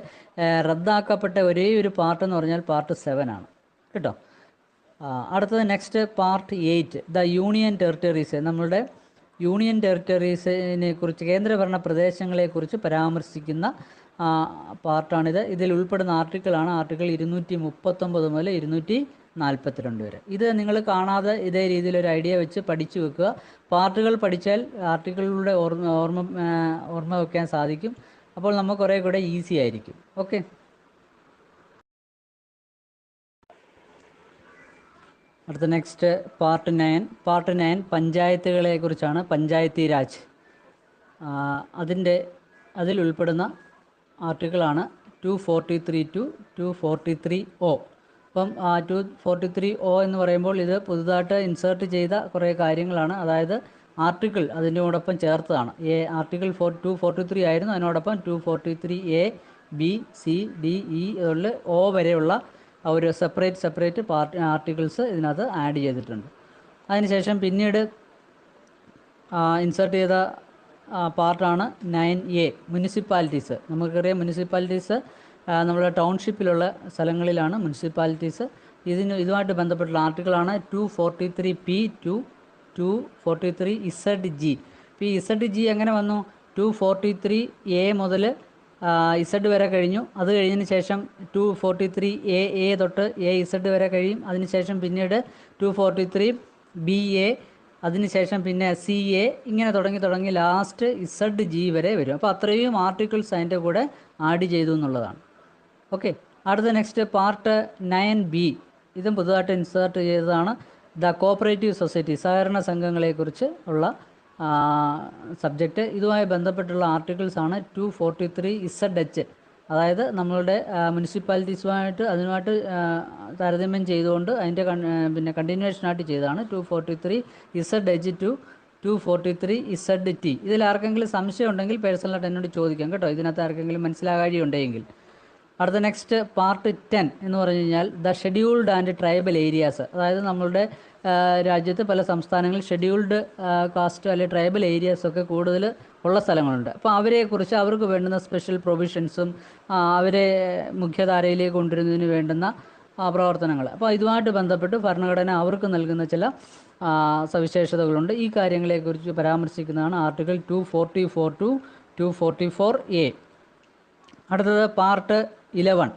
റദ്ദാക്കപ്പെട്ട ഒരേ ഒരു പാർട്ടെന്ന് പറഞ്ഞാൽ പാർട്ട് 7 ആണ് കേട്ടോ. അടുത്തത് next part 8 the union territories. നമ്മളുടെ യൂണിയൻ ടെറിട്ടറീസിനെ കുറിച്ച്, കേന്ദ്രഭരണ പ്രദേശങ്ങളെക്കുറിച്ച് പരാമർശിക്കുന്ന പാർട്ടാണിത്. ഇതിൽ ഉൾപ്പെടുന്ന ആർട്ടിക്കിളാണ് ആർട്ടിക്കിൾ 239 മുതൽ 42 വരെ. ഇത് നിങ്ങൾ കാണാതെ ഇതേ രീതിയിലൊരു ഐഡിയ വെച്ച് പഠിച്ചു വെക്കുക. പാർട്ടുകൾ പഠിച്ചാൽ ആർട്ടിക്കിളിലൂടെ ഓർമ്മ വയ്ക്കാൻ സാധിക്കും. അപ്പോൾ നമുക്ക് കുറേ കൂടെ ഈസി ആയിരിക്കും. ഓക്കെ. അടുത്ത നെക്സ്റ്റ് പാർട്ട് 9 പഞ്ചായത്തുകളെ കുറിച്ചാണ്. പഞ്ചായത്തി രാജ് അതിൽ ഉൾപ്പെടുന്ന ആർട്ടിക്കിളാണ് 243 to 243O. അപ്പം 243O എന്ന് പറയുമ്പോൾ ഇത് പുതുതായിട്ട് ഇൻസേർട്ട് ചെയ്ത കുറേ കാര്യങ്ങളാണ്. അതായത് ആർട്ടിക്കിൾ അതിനോടൊപ്പം ചേർത്തതാണ്. ആർട്ടിക്കിൾ 243 ആയിരുന്നു, അതിനോടൊപ്പം 243A B C D E അതുപോലെ O വരെയുള്ള ഒരു സെപ്പറേറ്റ് ആർട്ടിക്കിൾസ് ഇതിനകത്ത് ആഡ് ചെയ്തിട്ടുണ്ട്. അതിനുശേഷം പിന്നീട് ഇൻസേർട്ട് ചെയ്ത പാർട്ടാണ് 9A മുനിസിപ്പാലിറ്റീസ്. നമുക്കറിയാം മുനിസിപ്പാലിറ്റീസ് നമ്മുടെ ടൗൺഷിപ്പിലുള്ള സ്ഥലങ്ങളിലാണ് മുനിസിപ്പാലിറ്റീസ്. ഇതുമായിട്ട് ബന്ധപ്പെട്ടുള്ള ആർട്ടിക്കിളാണ് 243P to 243ZG. ഇപ്പോൾ ഈ ZG എങ്ങനെ വന്നു? 243A മുതൽ Z വരെ കഴിഞ്ഞു. അത് കഴിഞ്ഞതിന് ശേഷം 243A തൊട്ട് AZ വരെ കഴിയും. അതിനുശേഷം പിന്നീട് 243BA, അതിനുശേഷം പിന്നെ CA, ഇങ്ങനെ തുടങ്ങി ലാസ്റ്റ് ZG വരെ വരും. അപ്പോൾ അത്രയും ആർട്ടിക്കിൾസ് അതിൻ്റെ കൂടെ ആഡ് ചെയ്തു എന്നുള്ളതാണ്. ഓക്കെ. അടുത്ത നെക്സ്റ്റ് പാർട്ട് 9B. ഇതും പുതുതായിട്ട് ഇൻസേർട്ട് ചെയ്തതാണ്. ദ കോപ്പറേറ്റീവ് സൊസൈറ്റി, സഹകരണ സംഘങ്ങളെക്കുറിച്ച് ഉള്ള സബ്ജക്റ്റ്. ഇതുമായി ബന്ധപ്പെട്ടുള്ള ആർട്ടിക്കിൾസാണ് 243ZH. അതായത് നമ്മളുടെ മുനിസിപ്പാലിറ്റീസുമായിട്ട് അതിനുമായിട്ട് താരതമ്യം ചെയ്തുകൊണ്ട് അതിൻ്റെ പിന്നെ കണ്ടിന്യൂവേഷനായിട്ട് ചെയ്തതാണ് 243ZH to 243ZT. ഇതിലാർക്കെങ്കിലും സംശയം ഉണ്ടെങ്കിൽ പേഴ്സണലായിട്ട് എന്നോട് ചോദിക്കാം കേട്ടോ, ഇതിനകത്ത് ആർക്കെങ്കിലും മനസ്സിലാകാഴിയുണ്ടെങ്കിൽ. അടുത്ത നെക്സ്റ്റ് പാർട്ട് 10 എന്ന് പറഞ്ഞു കഴിഞ്ഞാൽ the scheduled and tribal areas. അതായത് നമ്മളുടെ രാജ്യത്ത് പല സംസ്ഥാനങ്ങളിൽ ഷെഡ്യൂൾഡ് കാസ്റ്റ് അല്ലെങ്കിൽ ട്രൈബൽ ഏരിയാസൊക്കെ കൂടുതൽ ഉള്ള സ്ഥലങ്ങളുണ്ട്. അപ്പോൾ അവരെക്കുറിച്ച് അവർക്ക് വേണ്ടുന്ന സ്പെഷ്യൽ പ്രൊവിഷൻസും അവരെ മുഖ്യധാരയിലേക്ക് കൊണ്ടുവരുന്നതിന് വേണ്ടുന്ന പ്രവർത്തനങ്ങൾ. അപ്പോൾ ഇതുമായിട്ട് ബന്ധപ്പെട്ട് ഭരണഘടന അവർക്ക് നൽകുന്ന ചില സവിശേഷതകളുണ്ട്. ഈ കാര്യങ്ങളെക്കുറിച്ച് പരാമർശിക്കുന്നതാണ് ആർട്ടിക്കിൾ 244 to 244A. അടുത്തത് part 11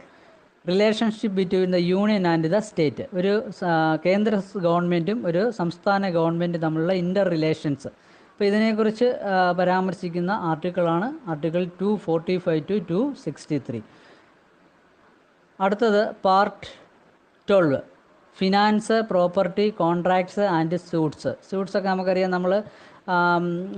relationship between the union and the state. ഒരു കേന്ദ്ര ഗവൺമെൻറ്റും ഒരു സംസ്ഥാന ഗവൺമെൻറ്റും തമ്മിലുള്ള ഇൻ്റർ റിലേഷൻസ്. അപ്പോൾ ഇതിനെക്കുറിച്ച് പരാമർശിക്കുന്ന ആർട്ടിക്കിളാണ് ആർട്ടിക്കിൾ 245 to 263. അടുത്തത് part 12 finance, property, contracts and സ്യൂട്ട്സൊക്കെ നമുക്കറിയാം. നമ്മൾ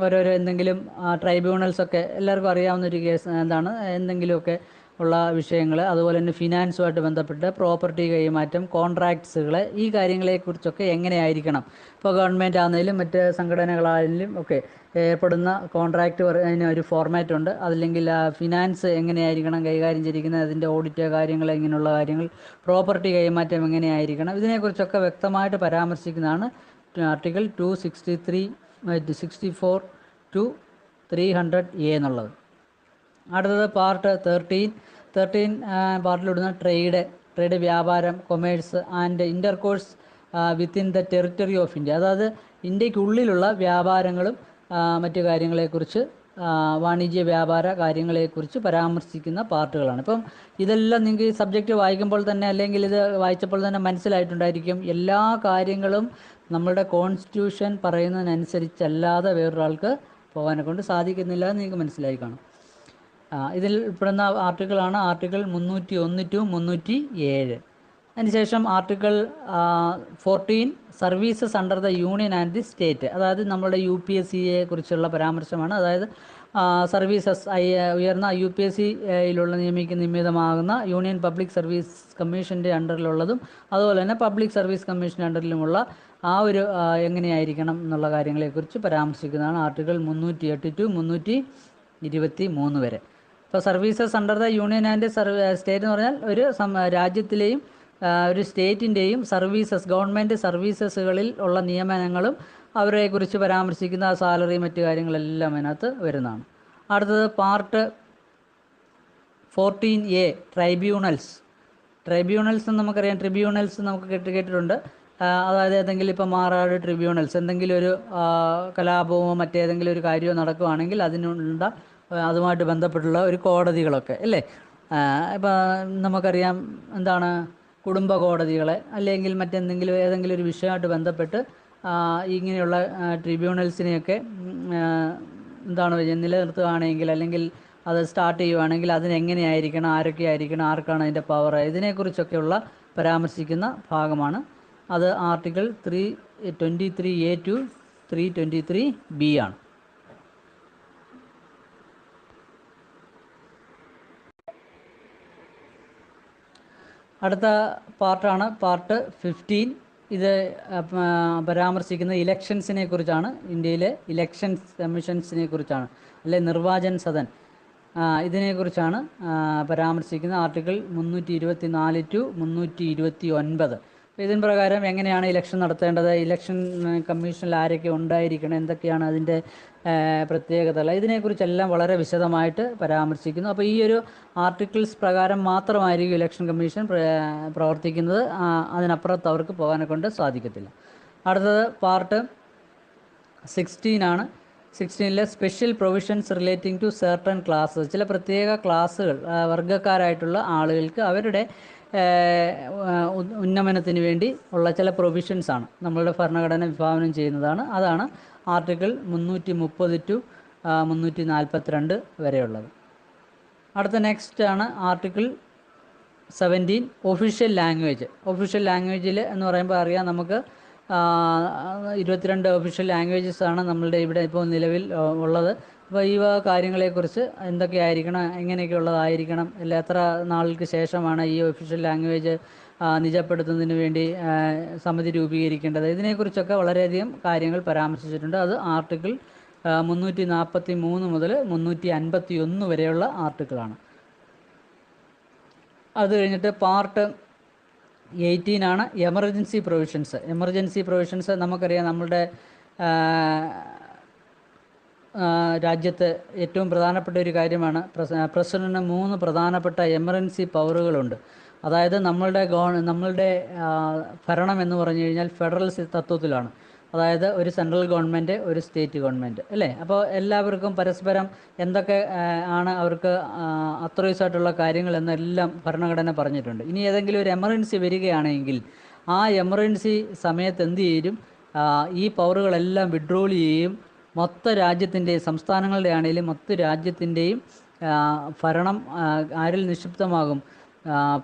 ഓരോരോ എന്തെങ്കിലും ട്രൈബ്യൂണൽസൊക്കെ എല്ലാവർക്കും അറിയാവുന്നൊരു കേസ് എന്താണ്, എന്തെങ്കിലുമൊക്കെ ഉള്ള വിഷയങ്ങൾ. അതുപോലെ തന്നെ ഫിനാൻസുമായിട്ട് ബന്ധപ്പെട്ട് പ്രോപ്പർട്ടി കൈമാറ്റം, കോൺട്രാക്ട്സുകൾ, ഈ കാര്യങ്ങളെക്കുറിച്ചൊക്കെ എങ്ങനെയായിരിക്കണം. ഇപ്പോൾ ഗവൺമെൻറ് ആണെങ്കിലും മറ്റ് സംഘടനകളായാലും ഒക്കെ ഏർപ്പെടുന്ന കോൺട്രാക്റ്റ് അതിന് ഒരു ഫോർമാറ്റ് ഉണ്ട്. അതല്ലെങ്കിൽ ഫിനാൻസ് എങ്ങനെയായിരിക്കണം കൈകാര്യം ചെയ്തിരിക്കുന്നത്, അതിൻ്റെ ഓഡിറ്റ് കാര്യങ്ങൾ, ഇങ്ങനെയുള്ള കാര്യങ്ങൾ, പ്രോപ്പർട്ടി കൈമാറ്റം എങ്ങനെയായിരിക്കണം, ഇതിനെക്കുറിച്ചൊക്കെ വ്യക്തമായിട്ട് പരാമർശിക്കുന്നതാണ് ആർട്ടിക്കിൾ 264 to 300A എന്നുള്ളത്. അടുത്തത് പാർട്ട് 13 പാർട്ടിലിടുന്ന ട്രേഡ് വ്യാപാരം, commerce and intercourse within the territory of India. അതായത് ഇന്ത്യക്കുള്ളിലുള്ള വ്യാപാരങ്ങളും മറ്റു കാര്യങ്ങളെക്കുറിച്ച്, വാണിജ്യ വ്യാപാര കാര്യങ്ങളെക്കുറിച്ച് പരാമർശിക്കുന്ന പാർട്ടുകളാണ്. ഇപ്പം ഇതെല്ലാം നിങ്ങൾക്ക് ഈ സബ്ജക്റ്റ് വായിക്കുമ്പോൾ തന്നെ അല്ലെങ്കിൽ ഇത് വായിച്ചപ്പോൾ തന്നെ മനസ്സിലായിട്ടുണ്ടായിരിക്കും. എല്ലാ കാര്യങ്ങളും നമ്മളുടെ കോൺസ്റ്റിറ്റ്യൂഷൻ പറയുന്നതിനനുസരിച്ചല്ലാതെ വേറൊരാൾക്ക് പോകാനെ കൊണ്ട് സാധിക്കുന്നില്ല എന്ന് നിങ്ങൾക്ക് മനസ്സിലായി കാണും. ഇതിൽ ഉൾപ്പെടുന്ന ആർട്ടിക്കിളാണ് ആർട്ടിക്കിൾ 301 to 307. അതിനുശേഷം article 14 services under the union and the state. അതായത് നമ്മുടെ UPSCയെ കുറിച്ചുള്ള പരാമർശമാണ്. അതായത് സർവീസസ് ഉയർന്ന UPSCയിലുള്ള നിയമിതമാകുന്ന യൂണിയൻ പബ്ലിക് സർവീസ് കമ്മീഷൻ്റെ അണ്ടറിലുള്ളതും അതുപോലെ തന്നെ പബ്ലിക് സർവീസ് കമ്മീഷൻ്റെ അണ്ടറിലുമുള്ള ആ ഒരു എങ്ങനെയായിരിക്കണം എന്നുള്ള കാര്യങ്ങളെക്കുറിച്ച് പരാമർശിക്കുന്നതാണ് ആർട്ടിക്കിൾ 308 to 323 വരെ. ഇപ്പോൾ services under the union and state എന്ന് പറഞ്ഞാൽ ഒരു രാജ്യത്തിലെയും ഒരു സ്റ്റേറ്റിൻ്റെയും സർവീസസ്, ഗവൺമെൻറ് സർവീസസുകളിൽ ഉള്ള നിയമനങ്ങളും അവരെക്കുറിച്ച് പരാമർശിക്കുന്ന സാലറി മറ്റു കാര്യങ്ങളെല്ലാം അതിനകത്ത് വരുന്നതാണ്. അടുത്തത് പാർട്ട് 14A ട്രൈബ്യൂണൽസ് എന്ന് നമുക്കറിയാം. ട്രിബ്യൂണൽസ് നമുക്ക് കേട്ടിട്ടുണ്ട്. അതായത് ഏതെങ്കിലും ഇപ്പോൾ മാറാട് ട്രിബ്യൂണൽസ്, എന്തെങ്കിലും ഒരു കലാപമോ മറ്റേതെങ്കിലും ഒരു കാര്യമോ നടക്കുകയാണെങ്കിൽ അതിനുള്ള അതുമായിട്ട് ബന്ധപ്പെട്ടുള്ള ഒരു കോടതികളൊക്കെ അല്ലേ. ഇപ്പം നമുക്കറിയാം എന്താണ് കുടുംബ കോടതികളെ അല്ലെങ്കിൽ മറ്റെന്തെങ്കിലും ഏതെങ്കിലും ഒരു വിഷയമായിട്ട് ബന്ധപ്പെട്ട് ഇങ്ങനെയുള്ള ട്രിബ്യൂണൽസിനെയൊക്കെ എന്താണ് നിലനിർത്തുകയാണെങ്കിൽ അല്ലെങ്കിൽ അത് സ്റ്റാർട്ട് ചെയ്യുകയാണെങ്കിൽ അതിനെങ്ങനെയായിരിക്കണം, ആരൊക്കെ ആയിരിക്കണം, ആർക്കാണ് അതിൻ്റെ പവർ, ഇതിനെക്കുറിച്ചൊക്കെയുള്ള പരാമർശിക്കുന്ന ഭാഗമാണ്. അത് ആർട്ടിക്കിൾ 323A ടു 323B ആണ്. അടുത്ത പാർട്ടാണ് പാർട്ട് 15. ഇത് പരാമർശിക്കുന്ന ഇലക്ഷൻസിനെ കുറിച്ചാണ്. ഇന്ത്യയിലെ ഇലക്ഷൻസ് കമ്മീഷൻസിനെ കുറിച്ചാണ്, അല്ലെ നിർവാചൻ സദൻ, ഇതിനെക്കുറിച്ചാണ് പരാമർശിക്കുന്ന ആർട്ടിക്കിൾ 324 ടു 329. അപ്പോൾ ഇതിന് പ്രകാരം എങ്ങനെയാണ് ഇലക്ഷൻ നടത്തേണ്ടത്, ഇലക്ഷൻ കമ്മീഷനിൽ ആരൊക്കെ ഉണ്ടായിരിക്കണം, എന്തൊക്കെയാണ് അതിൻ്റെ പ്രത്യേകതകൾ, ഇതിനെക്കുറിച്ചെല്ലാം വളരെ വിശദമായിട്ട് പരാമർശിക്കുന്നു. അപ്പോൾ ഈ ഒരു ആർട്ടിക്കിൾസ് പ്രകാരം മാത്രമായിരിക്കും ഇലക്ഷൻ കമ്മീഷൻ പ്രവർത്തിക്കുന്നത്. അതിനപ്പുറത്ത് അവർക്ക് പോകാനെ കൊണ്ട് സാധിക്കത്തില്ല. അടുത്തത് പാർട്ട് 16 ആണ്. 16ലെ special provisions relating to certain classes, ചില പ്രത്യേക ക്ലാസ്സുകൾ, വർഗ്ഗക്കാരായിട്ടുള്ള ആളുകൾക്ക് അവരുടെ ഉന്നമനത്തിന് വേണ്ടി ഉള്ള ചില പ്രൊവിഷൻസാണ് നമ്മളുടെ ഭരണഘടന വിഭാവനം ചെയ്യുന്നതാണ്. അതാണ് ആർട്ടിക്കിൾ 330 ടു 342 വരെയുള്ളത്. അടുത്ത നെക്സ്റ്റ് ആണ് ആർട്ടിക്കിൾ 17 ഒഫീഷ്യൽ ലാംഗ്വേജ്. ഒഫീഷ്യൽ ലാംഗ്വേജിൽ എന്ന് പറയുമ്പോൾ അറിയാം നമുക്ക് 22 ഒഫീഷ്യൽ ലാംഗ്വേജസ് ആണ് നമ്മളുടെ ഇവിടെ ഇപ്പോൾ നിലവിൽ ഉള്ളത്. അപ്പോൾ ഈ കാര്യങ്ങളെക്കുറിച്ച് എന്തൊക്കെയായിരിക്കണം, എങ്ങനെയൊക്കെയുള്ളതായിരിക്കണം, അല്ല എത്ര നാൾക്ക് ശേഷമാണ് ഈ ഒഫീഷ്യൽ ലാംഗ്വേജ് നിജപ്പെടുത്തുന്നതിന് വേണ്ടി സമിതി രൂപീകരിക്കേണ്ടത്, ഇതിനെക്കുറിച്ചൊക്കെ വളരെയധികം കാര്യങ്ങൾ പരാമർശിച്ചിട്ടുണ്ട്. അത് ആർട്ടിക്കിൾ 343 മുതൽ 351 വരെയുള്ള ആർട്ടിക്കിളാണ്. അത് കഴിഞ്ഞിട്ട് പാർട്ട് 18 ആണ് എമർജൻസി പ്രൊവിഷൻസ്. എമർജൻസി പ്രൊവിഷൻസ് നമുക്കറിയാം, നമ്മളുടെ രാജ്യത്ത് ഏറ്റവും പ്രധാനപ്പെട്ട ഒരു കാര്യമാണ്. പ്രസിഡന്റിന് 3 പ്രധാനപ്പെട്ട എമർജൻസി പവറുകളുണ്ട്. അതായത് നമ്മളുടെ ഭരണം എന്ന് പറഞ്ഞു കഴിഞ്ഞാൽ ഫെഡറൽ തത്വത്തിലാണ്. അതായത് ഒരു സെൻട്രൽ ഗവൺമെൻറ്, ഒരു സ്റ്റേറ്റ് ഗവൺമെൻറ്, അല്ലേ? അപ്പോൾ എല്ലാവർക്കും പരസ്പരം എന്തൊക്കെ ആണ് അവർക്ക് അത്രോയ്സ് ആയിട്ടുള്ള കാര്യങ്ങൾ എന്നെല്ലാം ഭരണഘടന പറഞ്ഞിട്ടുണ്ട്. ഇനി ഏതെങ്കിലും ഒരു എമർജൻസി വരികയാണെങ്കിൽ ആ എമർജൻസി സമയത്ത് എന്ത് ചെയ്യും, ഈ പവറുകളെല്ലാം വിഡ്രോൾ ചെയ്യുകയും മൊത്ത രാജ്യത്തിൻ്റെയും, സംസ്ഥാനങ്ങളുടെ ആണെങ്കിലും മൊത്ത രാജ്യത്തിൻ്റെയും ഭരണം ആരിൽ നിക്ഷിപ്തമാകും,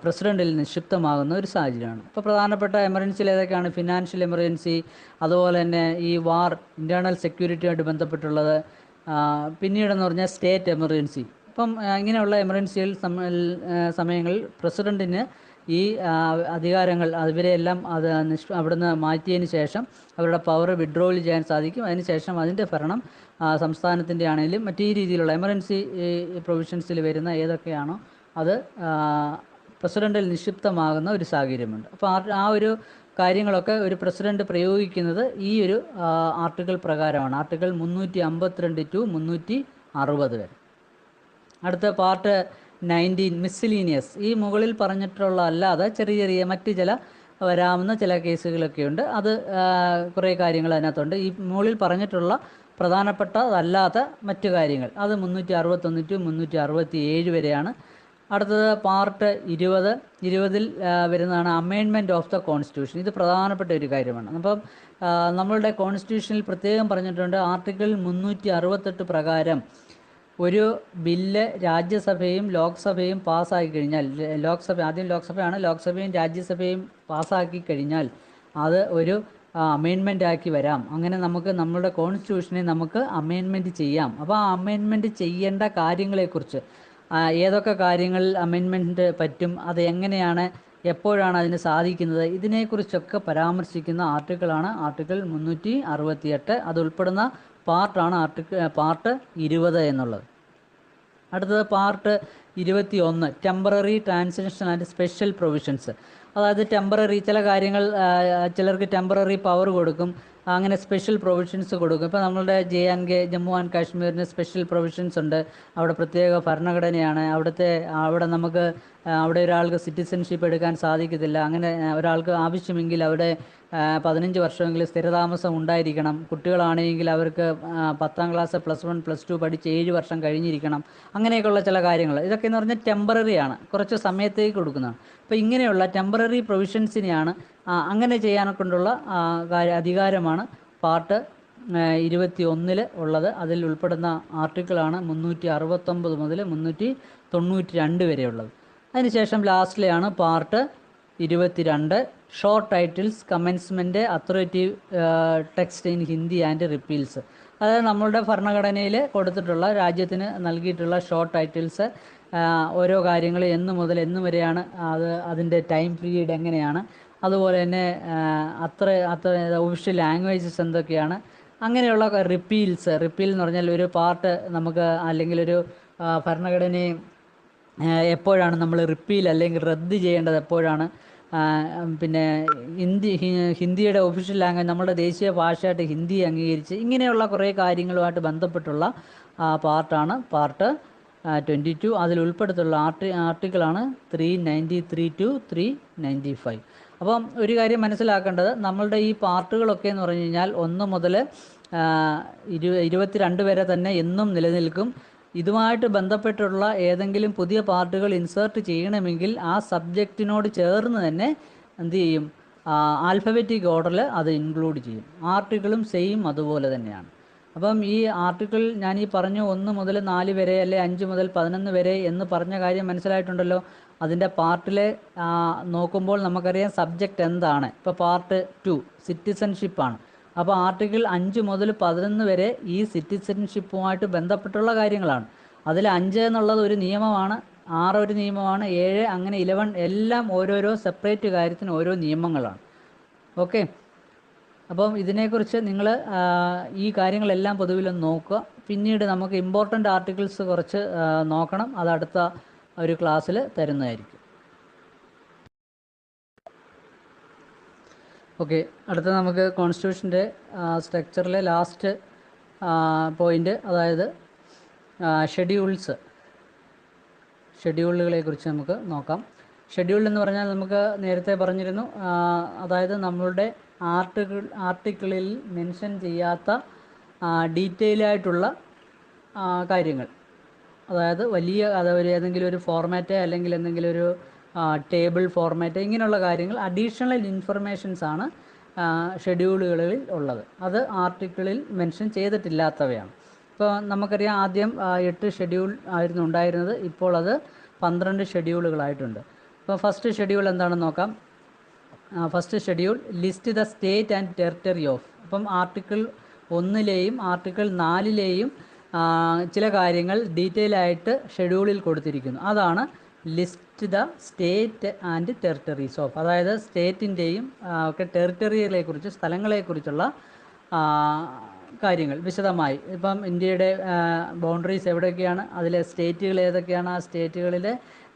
പ്രസിഡൻറ്റിൽ നിക്ഷിപ്തമാകുന്ന ഒരു സാഹചര്യമാണ്. ഇപ്പോൾ പ്രധാനപ്പെട്ട എമർജൻസിയിൽ ഏതൊക്കെയാണ്? ഫിനാൻഷ്യൽ എമർജൻസി, അതുപോലെ തന്നെ ഈ വാർ, ഇൻറ്റേർണൽ സെക്യൂരിറ്റിയായിട്ട് ബന്ധപ്പെട്ടുള്ളത്, പിന്നീടെന്ന് പറഞ്ഞാൽ സ്റ്റേറ്റ് എമർജൻസി. ഇപ്പം ഇങ്ങനെയുള്ള എമർജൻസികൾ സമയങ്ങളിൽ പ്രസിഡൻറ്റിന് ഈ അധികാരങ്ങൾ ഇവരെല്ലാം അവിടുന്ന് മാറ്റിയതിന് ശേഷം അവരുടെ പവർ വിഡ്രോൾ ചെയ്യാൻ സാധിക്കും. അതിനുശേഷം അതിൻ്റെ ഭരണം സംസ്ഥാനത്തിൻ്റെ ആണെങ്കിലും മറ്റേ രീതിയിലുള്ള എമർജൻസി പ്രൊവിഷൻസിൽ വരുന്ന ഏതൊക്കെയാണോ അത് പ്രസിഡൻറ്റിൽ നിക്ഷിപ്തമാകുന്ന ഒരു സാഹചര്യമുണ്ട്. അപ്പോൾ ആ ഒരു കാര്യങ്ങളൊക്കെ ഒരു പ്രസിഡൻറ്റ് പ്രയോഗിക്കുന്നത് ഈ ഒരു ആർട്ടിക്കിൾ പ്രകാരമാണ്. ആർട്ടിക്കിൾ 352 ടു 360 വരെ. അടുത്ത പാർട്ട് 19 മിസ്സലീനിയസ്. ഈ മുകളിൽ പറഞ്ഞിട്ടുള്ള അല്ലാതെ ചെറിയ ചെറിയ മറ്റ് ചില വരാവുന്ന ചില കേസുകളൊക്കെയുണ്ട്. അത് കുറേ കാര്യങ്ങൾ അതിനകത്തുണ്ട്. ഈ മുകളിൽ പറഞ്ഞിട്ടുള്ള പ്രധാനപ്പെട്ടതല്ലാത്ത മറ്റു കാര്യങ്ങൾ അത് 361 ടു 367 വരെയാണ്. അടുത്തത് പാർട്ട് 20 വരുന്നതാണ് അമെൻഡ്മെൻറ്റ് ഓഫ് ദ കോൺസ്റ്റിറ്റ്യൂഷൻ. ഇത് പ്രധാനപ്പെട്ട ഒരു കാര്യമാണ്. അപ്പം നമ്മളുടെ കോൺസ്റ്റിറ്റ്യൂഷനിൽ പ്രത്യേകം പറഞ്ഞിട്ടുണ്ട്, ആർട്ടിക്കിൾ 368 പ്രകാരം ഒരു ബില്ല് രാജ്യസഭയും ലോക്സഭയും പാസ്സാക്കി കഴിഞ്ഞാൽ, ആദ്യം ലോക്സഭയും രാജ്യസഭയും പാസ്സാക്കി കഴിഞ്ഞാൽ അത് ഒരു അമെൻഡ്മെൻ്റ് ആക്കി വരാം. അങ്ങനെ നമുക്ക് നമ്മളുടെ കോൺസ്റ്റിറ്റ്യൂഷനെ നമുക്ക് അമെൻഡ്മെൻറ്റ് ചെയ്യാം. അപ്പോൾ ആ അമെൻഡ്മെൻറ്റ് ചെയ്യേണ്ട കാര്യങ്ങളെക്കുറിച്ച്, ഏതൊക്കെ കാര്യങ്ങളിൽ അമെൻഡ്മെൻറ്റ് പറ്റും, അത് എങ്ങനെയാണ്, എപ്പോഴാണ് അതിന് സാധിക്കുന്നത്, ഇതിനെക്കുറിച്ചൊക്കെ പരാമർശിക്കുന്ന ആർട്ടിക്കിളാണ് ആർട്ടിക്കിൾ 368. അത് ഉൾപ്പെടുന്ന പാർട്ടാണ് പാർട്ട് 20 എന്നുള്ളത്. അടുത്തത് part 21 temporary transition and special provisions. അതായത് ടെമ്പററി ചില കാര്യങ്ങൾ, ചിലർക്ക് ടെമ്പററി പവർ കൊടുക്കും, അങ്ങനെ സ്പെഷ്യൽ പ്രൊവിഷൻസ് കൊടുക്കും. ഇപ്പോൾ നമ്മളുടെ ജമ്മു ആൻഡ് കാശ്മീരിന് സ്പെഷ്യൽ പ്രൊവിഷൻസ് ഉണ്ട്. അവിടെ പ്രത്യേക ഭരണഘടനയാണ്. അവിടെ നമുക്ക് അവിടെ ഒരാൾക്ക് സിറ്റിസൺഷിപ്പ് എടുക്കാൻ സാധിക്കത്തില്ല. അങ്ങനെ ഒരാൾക്ക് ആവശ്യമെങ്കിൽ അവിടെ 15 വർഷമെങ്കിലും സ്ഥിരതാമസം ഉണ്ടായിരിക്കണം. കുട്ടികളാണെങ്കിൽ അവർക്ക് 10ാം ക്ലാസ് +1 +2 പഠിച്ച് 7 വർഷം കഴിഞ്ഞിരിക്കണം. അങ്ങനെയൊക്കെയുള്ള ചില കാര്യങ്ങൾ. ഇതൊക്കെ എന്ന് പറഞ്ഞാൽ ടെമ്പററി ആണ്, കുറച്ച് സമയത്തേക്ക് കൊടുക്കുന്നതാണ്. അപ്പോൾ ഇങ്ങനെയുള്ള ടെമ്പററി പ്രൊവിഷൻസിനെയാണ് അങ്ങനെ ചെയ്യാനൊക്കെയുള്ള അധികാരമാണ് പാർട്ട് 21 ഉള്ളത്. അതിൽ ഉൾപ്പെടുന്ന ആർട്ടിക്കിളാണ് 369 മുതൽ 392 വരെയുള്ളത്. അതിനുശേഷം ലാസ്റ്റിലെയാണ് part 22 short titles, commencement, authoritative text in Hindi and repeals. അതായത് നമ്മളുടെ ഭരണഘടനയിൽ കൊടുത്തിട്ടുള്ള, രാജ്യത്തിന് നൽകിയിട്ടുള്ള ഷോർട്ട് ടൈറ്റിൽസ്, ഓരോ കാര്യങ്ങൾ എന്ന് മുതൽ എന്ന് വരെയാണ്, അതിൻ്റെ ടൈം പീരീഡ് എങ്ങനെയാണ്, അതുപോലെ തന്നെ അത്ര ഒഫീഷ്യൽ ലാംഗ്വേജസ് എന്തൊക്കെയാണ്, അങ്ങനെയുള്ള റിപ്പീൽ എന്ന് പറഞ്ഞാൽ ഒരു പാർട്ട് നമുക്ക് അല്ലെങ്കിൽ ഒരു ഭരണഘടനയെ എപ്പോഴാണ് നമ്മൾ റിപ്പീൽ അല്ലെങ്കിൽ റദ്ദ് ചെയ്യേണ്ടത്, എപ്പോഴാണ്, പിന്നെ ഹിന്ദിയുടെ ഒഫീഷ്യൽ ലാംഗ്വേജ്, നമ്മുടെ ദേശീയ ഭാഷയായിട്ട് ഹിന്ദി അംഗീകരിച്ച്, ഇങ്ങനെയുള്ള കുറേ കാര്യങ്ങളുമായിട്ട് ബന്ധപ്പെട്ടുള്ള പാർട്ടാണ് പാർട്ട് 22. അതിൽ ഉൾപ്പെടുത്തുള്ള ആർട്ടിക്കിളാണ് 393 to 395. അപ്പം ഒരു കാര്യം മനസ്സിലാക്കേണ്ടത്, നമ്മളുടെ ഈ പാർട്ടുകളൊക്കെ എന്ന് പറഞ്ഞു കഴിഞ്ഞാൽ 1 മുതൽ 22 വരെ തന്നെ എന്നും നിലനിൽക്കും. ഇതുമായിട്ട് ബന്ധപ്പെട്ടുള്ള ഏതെങ്കിലും പുതിയ പാർട്ടുകൾ ഇൻസേർട്ട് ചെയ്യണമെങ്കിൽ ആ സബ്ജക്റ്റിനോട് ചേർന്ന് തന്നെ എന്ത് ചെയ്യും, ആൽഫബറ്റിക് ഓർഡറിൽ അത് ഇൻക്ലൂഡ് ചെയ്യും. ആർട്ടിക്കിളും സെയിം അതുപോലെ തന്നെയാണ്. അപ്പം ഈ ആർട്ടിക്കിൾ ഞാൻ ഈ പറഞ്ഞു 1 മുതൽ 4 വരെ അല്ലെ 5 മുതൽ 11 വരെ എന്ന് പറഞ്ഞ കാര്യം മനസ്സിലായിട്ടുണ്ടല്ലോ. അതിൻ്റെ പാർട്ടിലെ നോക്കുമ്പോൾ നമുക്കറിയാം സബ്ജക്റ്റ് എന്താണ്. ഇപ്പോൾ പാർട്ട് 2 സിറ്റിസൺഷിപ്പാണ്. അപ്പോൾ ആർട്ടിക്കിൾ 5 മുതൽ 11 വരെ ഈ സിറ്റിസൺഷിപ്പുമായിട്ട് ബന്ധപ്പെട്ടുള്ള കാര്യങ്ങളാണ്. അതിൽ 5 എന്നുള്ളത് ഒരു നിയമമാണ്, 6 ഒരു നിയമമാണ്, 7 അങ്ങനെ 11 എല്ലാം ഓരോരോ സെപ്പറേറ്റ് കാര്യത്തിന് ഓരോ നിയമങ്ങളാണ്. ഓക്കെ, അപ്പം ഇതിനെക്കുറിച്ച് നിങ്ങൾ ഈ കാര്യങ്ങളെല്ലാം പൊതുവിലൊന്ന് നോക്കുക. പിന്നീട് നമുക്ക് ഇമ്പോർട്ടൻ്റ് ആർട്ടിക്കിൾസ് കുറച്ച് നോക്കണം. അത് അടുത്ത ഒരു ക്ലാസ്സിൽ തരുന്നതായിരിക്കും. ഓക്കെ, അടുത്ത നമുക്ക് കോൺസ്റ്റിറ്റ്യൂഷൻ്റെ സ്ട്രക്ചറിലെ ലാസ്റ്റ് പോയിൻ്റ്, അതായത് ഷെഡ്യൂളുകളെ കുറിച്ച് നമുക്ക് നോക്കാം. ഷെഡ്യൂൾ എന്ന് പറഞ്ഞാൽ നമുക്ക് നേരത്തെ പറഞ്ഞിരുന്നു, അതായത് നമ്മളുടെ ആർട്ടിക്കിളിൽ മെൻഷൻ ചെയ്യാത്ത ഡീറ്റെയിൽ ആയിട്ടുള്ള കാര്യങ്ങൾ, അതായത് അതൊരു ഏതെങ്കിലും ഒരു ഫോർമാറ്റ് അല്ലെങ്കിൽ എന്തെങ്കിലും ഒരു ടേബിൾ ഫോർമാറ്റ്, ഇങ്ങനെയുള്ള കാര്യങ്ങൾ അഡീഷണൽ ഇൻഫർമേഷൻസ് ആണ് ഷെഡ്യൂളുകളിൽ ഉള്ളത്. അത് ആർട്ടിക്കിളിൽ മെൻഷൻ ചെയ്തിട്ടില്ലാത്തവയാണ്. ഇപ്പോൾ നമുക്കറിയാം ആദ്യം 8 ഷെഡ്യൂൾ ആയിരുന്നു ഉണ്ടായിരുന്നത്, ഇപ്പോൾ അത് 12 ഷെഡ്യൂളുകളായിട്ടുണ്ട്. ഇപ്പോൾ ഫസ്റ്റ് ഷെഡ്യൂൾ എന്താണെന്ന് നോക്കാം. First schedule list the state and territory of. അപ്പം ആർട്ടിക്കിൾ 1-ലെയും ആർട്ടിക്കിൾ 4-ലെയും ചില കാര്യങ്ങൾ ഡീറ്റെയിൽ ആയിട്ട് ഷെഡ്യൂളിൽ കൊടുത്തിരിക്കുന്നു. അതാണ് list the state and territories of. അതായത് സ്റ്റേറ്റിൻ്റെയും ഒക്കെ ടെറിട്ടറികളെക്കുറിച്ച്, സ്ഥലങ്ങളെക്കുറിച്ചുള്ള കാര്യങ്ങൾ വിശദമായി. ഇപ്പം ഇന്ത്യയുടെ ബൗണ്ടറീസ് എവിടെയൊക്കെയാണ്, അതിലെ സ്റ്റേറ്റുകൾ ഏതൊക്കെയാണ്, ആ സ്റ്റേറ്റുകളിലെ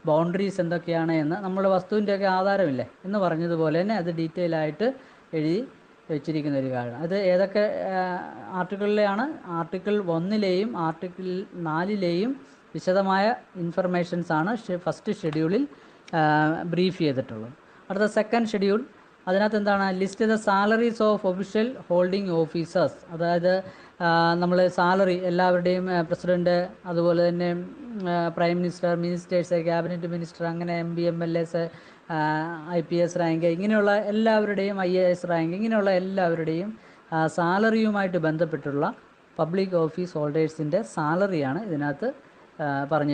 ബൗണ്ടറീസ് എന്തൊക്കെയാണ് എന്ന്, നമ്മുടെ വസ്തുവിൻ്റെയൊക്കെ ആധാരമില്ലേ എന്ന് പറഞ്ഞതുപോലെ തന്നെ അത് ഡീറ്റെയിൽ ആയിട്ട് എഴുതി വെച്ചിരിക്കുന്ന ഒരു കാര്യം. അത് ഏതൊക്കെ ആർട്ടിക്കിളിലെയാണ്? ആർട്ടിക്കിൾ 1-ലെയും ആർട്ടിക്കിൾ 4-ലെയും വിശദമായ ഇൻഫർമേഷൻസാണ് ഫസ്റ്റ് ഷെഡ്യൂളിൽ ബ്രീഫ് ചെയ്തിട്ടുള്ളത്. അടുത്ത സെക്കൻഡ് ഷെഡ്യൂൾ, അതിനകത്ത് എന്താണ്? List the salaries of official holding officers. അതായത് നമ്മൾ സാലറി എല്ലാവരുടെയും, പ്രസിഡൻറ്റ്, അതുപോലെ തന്നെ prime minister, ministers, cabinet minister, അങ്ങനെ MP MLAs, IPS റാങ്ക്, ഇങ്ങനെയുള്ള എല്ലാവരുടെയും, IAS റാങ്ക്, ഇങ്ങനെയുള്ള എല്ലാവരുടെയും സാലറിയുമായിട്ട് ബന്ധപ്പെട്ടുള്ള പബ്ലിക് ഓഫീസ് ഹോൾഡേഴ്സിൻ്റെ സാലറിയാണ് ഇതിനകത്ത്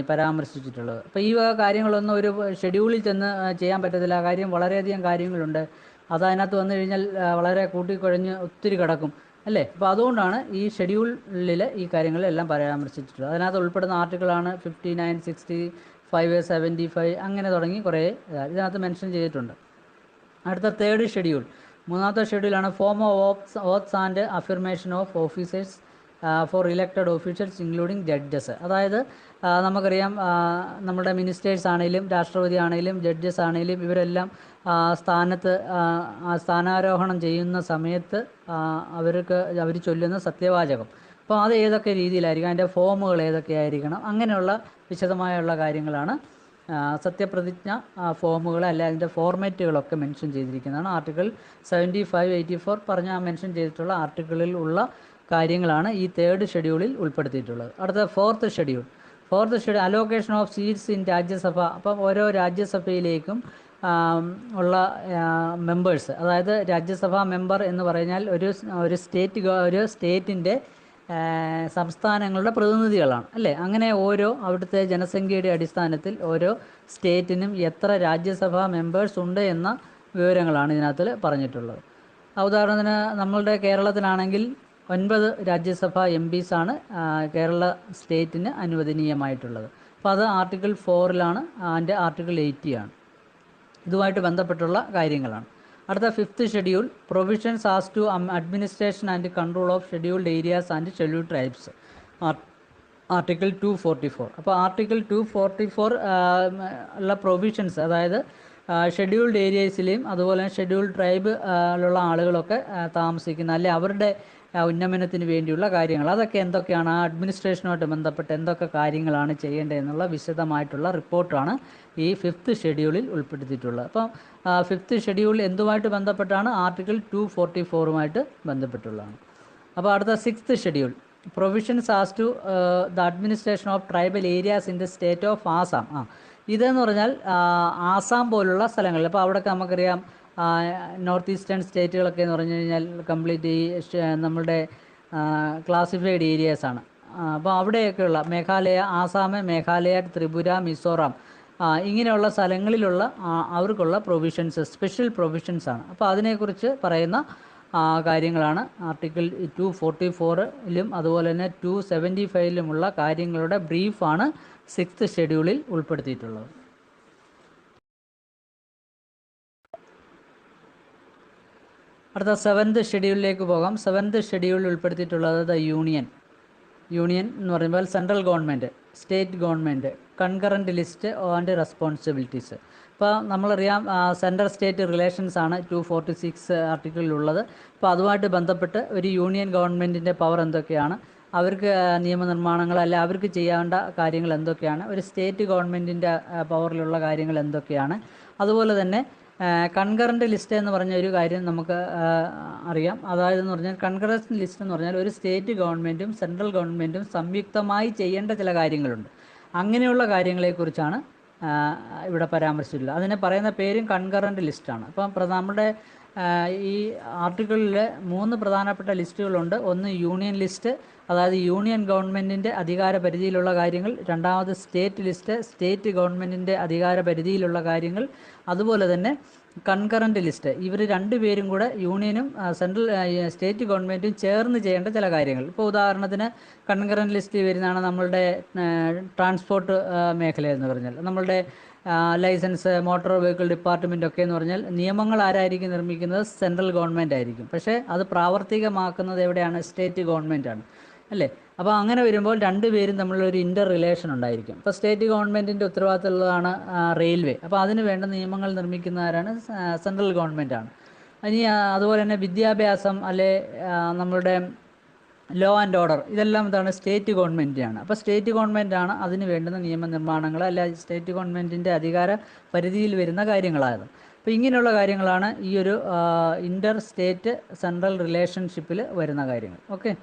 പരാമർശിച്ചിട്ടുള്ളത്. അപ്പോൾ ഈ വക കാര്യങ്ങളൊന്നും ഒരു ഷെഡ്യൂളിൽ ചെന്ന് ചെയ്യാൻ പറ്റത്തില്ല. ആ കാര്യം വളരെയധികം കാര്യങ്ങളുണ്ട്. അത് അതിനകത്ത് വന്നു കഴിഞ്ഞാൽ വളരെ കൂട്ടിക്കുഴഞ്ഞ് ഒത്തിരി കിടക്കും അല്ലേ. അപ്പോൾ അതുകൊണ്ടാണ് ഈ ഷെഡ്യൂളിൽ ഈ കാര്യങ്ങളെല്ലാം പരാമർശിച്ചിട്ടുള്ളത്. അതിനകത്ത് ഉൾപ്പെടുന്ന ആർട്ടിക്കിളാണ് 59, 65, 75 അങ്ങനെ തുടങ്ങി കുറേ ഇതിനകത്ത് മെൻഷൻ ചെയ്തിട്ടുണ്ട്. അടുത്ത തേർഡ് ഷെഡ്യൂൾ, മൂന്നാമത്തെ ഷെഡ്യൂളാണ് form of oaths and affirmation of officers for elected officials including judges. അതായത് നമുക്കറിയാം നമ്മുടെ മിനിസ്റ്റേഴ്സ് ആണെങ്കിലും രാഷ്ട്രപതി ആണെങ്കിലും ജഡ്ജസ് ആണെങ്കിലും ഇവരെല്ലാം സ്ഥാനാരോഹണം ചെയ്യുന്ന സമയത്ത് അവർ ചൊല്ലുന്ന സത്യവാചകം. അപ്പോൾ അത് ഏതൊക്കെ രീതിയിലായിരിക്കും, അതിൻ്റെ ഫോമുകൾ ഏതൊക്കെയായിരിക്കണം, അങ്ങനെയുള്ള വിശദമായുള്ള കാര്യങ്ങളാണ് സത്യപ്രതിജ്ഞ ഫോമുകൾ അല്ലെ അതിൻ്റെ ഫോർമാറ്റുകളൊക്കെ മെൻഷൻ ചെയ്തിരിക്കുന്നതാണ്. ആർട്ടിക്കിൾ 75, 84 പറഞ്ഞ മെൻഷൻ ചെയ്തിട്ടുള്ള ആർട്ടിക്കിളിൽ ഉള്ള കാര്യങ്ങളാണ് ഈ 3rd ഷെഡ്യൂളിൽ ഉൾപ്പെടുത്തിയിട്ടുള്ളത്. അടുത്ത 4th schedule. 4th schedule allocation of seats in Rajya Sabha. അപ്പം ഓരോ രാജ്യസഭയിലേക്കും ഉള്ള മെമ്പേഴ്സ്, അതായത് രാജ്യസഭാ മെമ്പർ എന്ന് പറഞ്ഞാൽ ഒരു സ്റ്റേറ്റിൻ്റെ സംസ്ഥാനങ്ങളുടെ പ്രതിനിധികളാണ് അല്ലേ. അങ്ങനെ ഓരോ അവിടുത്തെ ജനസംഖ്യയുടെ അടിസ്ഥാനത്തിൽ ഓരോ സ്റ്റേറ്റിനും എത്ര രാജ്യസഭാ മെമ്പേഴ്സ് ഉണ്ട് എന്ന വിവരങ്ങളാണ് ഇതിനകത്ത് പറഞ്ഞിട്ടുള്ളത്. ഉദാഹരണത്തിന് നമ്മളുടെ കേരളത്തിലാണെങ്കിൽ 9 രാജ്യസഭാ MPs ആണ് കേരള സ്റ്റേറ്റിന് അനുവദനീയമായിട്ടുള്ളത്. അപ്പോൾ അത് ആർട്ടിക്കിൾ 4 ആൻഡ് ആർട്ടിക്കിൾ 80 ആണ്. ഇതുമായിട്ട് ബന്ധപ്പെട്ടുള്ള കാര്യങ്ങളാണ്. അടുത്ത 5th schedule provisions as to administration and control of scheduled areas and scheduled tribes, article 244. അപ്പോൾ ആർട്ടിക്കിൾ 244 ഉള്ള പ്രൊവിഷൻസ്, അതായത് ഷെഡ്യൂൾഡ് ഏരിയസിലെയും അതുപോലെ ഷെഡ്യൂൾഡ് ട്രൈബിലുള്ള ആളുകളൊക്കെ താമസിക്കുന്ന അല്ലെ അവരുടെ ഉന്നമനത്തിന് വേണ്ടിയുള്ള കാര്യങ്ങൾ, അതൊക്കെ എന്തൊക്കെയാണ്, ആ അഡ്മിനിസ്ട്രേഷനുമായിട്ട് ബന്ധപ്പെട്ട് എന്തൊക്കെ കാര്യങ്ങളാണ് ചെയ്യേണ്ടതെന്നുള്ള വിശദമായിട്ടുള്ള റിപ്പോർട്ടാണ് ഈ 5th ഷെഡ്യൂളിൽ ഉൾപ്പെടുത്തിയിട്ടുള്ളത്. അപ്പം 5th ഷെഡ്യൂൾ എന്തുമായിട്ട് ബന്ധപ്പെട്ടാണ്? ആർട്ടിക്കിൾ 244 ബന്ധപ്പെട്ടുള്ളതാണ്. അപ്പോൾ അടുത്ത 6th schedule provisions as to the administration of tribal areas in the state of Assam. ഇതെന്ന് പറഞ്ഞാൽ ആസാം പോലുള്ള സ്ഥലങ്ങളിൽ, അപ്പോൾ അവിടെയൊക്കെ നമുക്കറിയാം നോർത്ത് ഈസ്റ്റേൺ സ്റ്റേറ്റുകളൊക്കെ എന്ന് പറഞ്ഞു കഴിഞ്ഞാൽ കംപ്ലീറ്റ് ഈ നമ്മളുടെ ക്ലാസിഫൈഡ് ഏരിയാസാണ്. അപ്പോൾ അവിടെയൊക്കെയുള്ള മേഘാലയ, ആസാം, മേഘാലയ, ത്രിപുര, മിസോറാം ഇങ്ങനെയുള്ള സ്ഥലങ്ങളിലുള്ള അവർക്കുള്ള പ്രൊവിഷൻസ്, സ്പെഷ്യൽ പ്രൊവിഷൻസാണ്. അപ്പോൾ അതിനെക്കുറിച്ച് പറയുന്ന കാര്യങ്ങളാണ് ആർട്ടിക്കിൾ 244 അതുപോലെ തന്നെ 275 കാര്യങ്ങളുടെ ബ്രീഫാണ് 6th ഷെഡ്യൂളിൽ ഉൾപ്പെടുത്തിയിട്ടുള്ളത്. അടുത്ത 7th ഷെഡ്യൂളിലേക്ക് പോകാം. 7th ഷെഡ്യൂളിൽ ഉൾപ്പെടുത്തിയിട്ടുള്ളത് യൂണിയൻ എന്ന് പറയുമ്പോൾ central government, state government, concurrent list and responsibilities. ഇപ്പോൾ നമ്മളറിയാം സെൻട്രൽ സ്റ്റേറ്റ് റിലേഷൻസ് ആണ് 246 ആർട്ടിക്കിളിലുള്ളത്. അപ്പോൾ അതുമായിട്ട് ബന്ധപ്പെട്ട് ഒരു യൂണിയൻ ഗവൺമെൻറ്റിൻ്റെ പവർ എന്തൊക്കെയാണ്, അവർക്ക് നിയമനിർമ്മാണങ്ങൾ അല്ല അവർക്ക് ചെയ്യേണ്ട കാര്യങ്ങൾ എന്തൊക്കെയാണ്, ഒരു സ്റ്റേറ്റ് ഗവൺമെൻറ്റിൻ്റെ പവറിലുള്ള കാര്യങ്ങൾ എന്തൊക്കെയാണ്. അതുപോലെ തന്നെ കൺകറൻറ്റ് ലിസ്റ്റ് എന്ന് പറഞ്ഞ ഒരു കാര്യം നമുക്ക് അറിയാം. അതായത് എന്ന് പറഞ്ഞാൽ കൺകറൻറ്റ് ലിസ്റ്റ് എന്ന് പറഞ്ഞാൽ ഒരു സ്റ്റേറ്റ് ഗവൺമെൻറ്റും സെൻട്രൽ ഗവൺമെൻറ്റും സംയുക്തമായി ചെയ്യേണ്ട ചില കാര്യങ്ങളുണ്ട്. അങ്ങനെയുള്ള കാര്യങ്ങളെക്കുറിച്ചാണ് ഇവിടെ പരാമർശിച്ചിട്ടുള്ളത്. അതിനെ പറയുന്ന പേരും കൺകറൻറ്റ് ലിസ്റ്റാണ്. അപ്പം നമ്മുടെ ഈ ആർട്ടിക്കിളിൽ 3 പ്രധാനപ്പെട്ട ലിസ്റ്റുകളുണ്ട്. ഒന്ന് യൂണിയൻ ലിസ്റ്റ്, അതായത് യൂണിയൻ ഗവൺമെൻറ്റിൻ്റെ അധികാര പരിധിയിലുള്ള കാര്യങ്ങൾ. രണ്ടാമത് സ്റ്റേറ്റ് ലിസ്റ്റ്, സ്റ്റേറ്റ് ഗവൺമെൻറ്റിൻ്റെ അധികാര പരിധിയിലുള്ള കാര്യങ്ങൾ. അതുപോലെ തന്നെ കൺകറൻറ്റ് ലിസ്റ്റ്, ഇവർ രണ്ടുപേരും കൂടെ യൂണിയനും സ്റ്റേറ്റ് ഗവൺമെൻറ്റും ചേർന്ന് ചെയ്യേണ്ട ചില കാര്യങ്ങൾ. ഇപ്പോൾ ഉദാഹരണത്തിന് കൺകറൻറ്റ് ലിസ്റ്റ് വരുന്നതാണ് നമ്മളുടെ ട്രാൻസ്പോർട്ട് മേഖല എന്ന് പറഞ്ഞാൽ, നമ്മളുടെ ലൈസൻസ്, മോട്ടോർ വെഹിക്കിൾ ഡിപ്പാർട്ട്മെൻ്റ് ഒക്കെ എന്ന് പറഞ്ഞാൽ നിയമങ്ങൾ ആരായിരിക്കും നിർമ്മിക്കുന്നത്? സെൻട്രൽ ഗവൺമെൻറ് ആയിരിക്കും. പക്ഷേ അത് പ്രാവർത്തികമാക്കുന്നത് എവിടെയാണ്? സ്റ്റേറ്റ് ഗവൺമെൻറ്റാണ് അല്ലേ. അപ്പോൾ അങ്ങനെ വരുമ്പോൾ രണ്ടുപേരും തമ്മിലൊരു ഇൻ്റർ റിലേഷൻ ഉണ്ടായിരിക്കും. ഇപ്പോൾ സ്റ്റേറ്റ് ഗവൺമെൻറ്റിൻ്റെ ഉത്തരവാദിത്തമുള്ളതാണ് റെയിൽവേ. അപ്പോൾ അതിന് വേണ്ട നിയമങ്ങൾ നിർമ്മിക്കുന്ന ആരാണ്? സെൻട്രൽ ഗവൺമെൻറ്റാണ്. ഇനി അതുപോലെ തന്നെ വിദ്യാഭ്യാസം അല്ലെ നമ്മളുടെ ലോ ആൻഡ് ഓർഡർ, ഇതെല്ലാം എന്താണ്? സ്റ്റേറ്റ് ഗവൺമെൻറ്റാണ്. അപ്പോൾ സ്റ്റേറ്റ് ഗവൺമെൻറ്റാണ് അതിന് വേണ്ടുന്ന നിയമനിർമ്മാണങ്ങൾ അല്ല സ്റ്റേറ്റ് ഗവൺമെൻറ്റിൻ്റെ അധികാര പരിധിയിൽ വരുന്ന കാര്യങ്ങളായത്. അപ്പോൾ ഇങ്ങനെയുള്ള കാര്യങ്ങളാണ് ഈ ഒരു ഇൻ്റർ സ്റ്റേറ്റ് സെൻട്രൽ റിലേഷൻഷിപ്പിൽ വരുന്ന കാര്യങ്ങൾ. ഓക്കെ.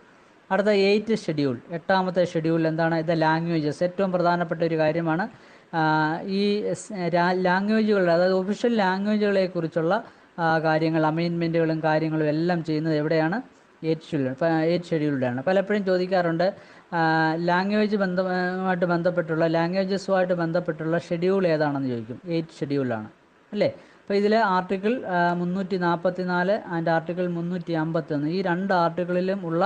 അടുത്ത 8th ഷെഡ്യൂൾ, 8ാമത്തെ ഷെഡ്യൂൾ എന്താണ്? ഇത് ലാംഗ്വേജസ്, ഏറ്റവും പ്രധാനപ്പെട്ട ഒരു കാര്യമാണ്. ഈ ലാംഗ്വേജുകളുടെ, അതായത് ഒഫീഷ്യൽ ലാംഗ്വേജുകളെക്കുറിച്ചുള്ള കാര്യങ്ങൾ, അമെൻമെൻറ്റുകളും കാര്യങ്ങളും എല്ലാം ചെയ്യുന്നത് എവിടെയാണ്? 8th ഷെഡ്യൂളിലാണ്. പലപ്പോഴും ചോദിക്കാറുണ്ട് ലാംഗ്വേജുമായിട്ട് ബന്ധപ്പെട്ടുള്ള ഷെഡ്യൂൾ ഏതാണെന്ന് ചോദിക്കും. 8th ഷെഡ്യൂളാണ് അല്ലേ. അപ്പോൾ ഇതിൽ ആർട്ടിക്കിൾ 344 ആൻഡ് ആർട്ടിക്കിൾ 351 ഈ 2 ആർട്ടിക്കിളിലും ഉള്ള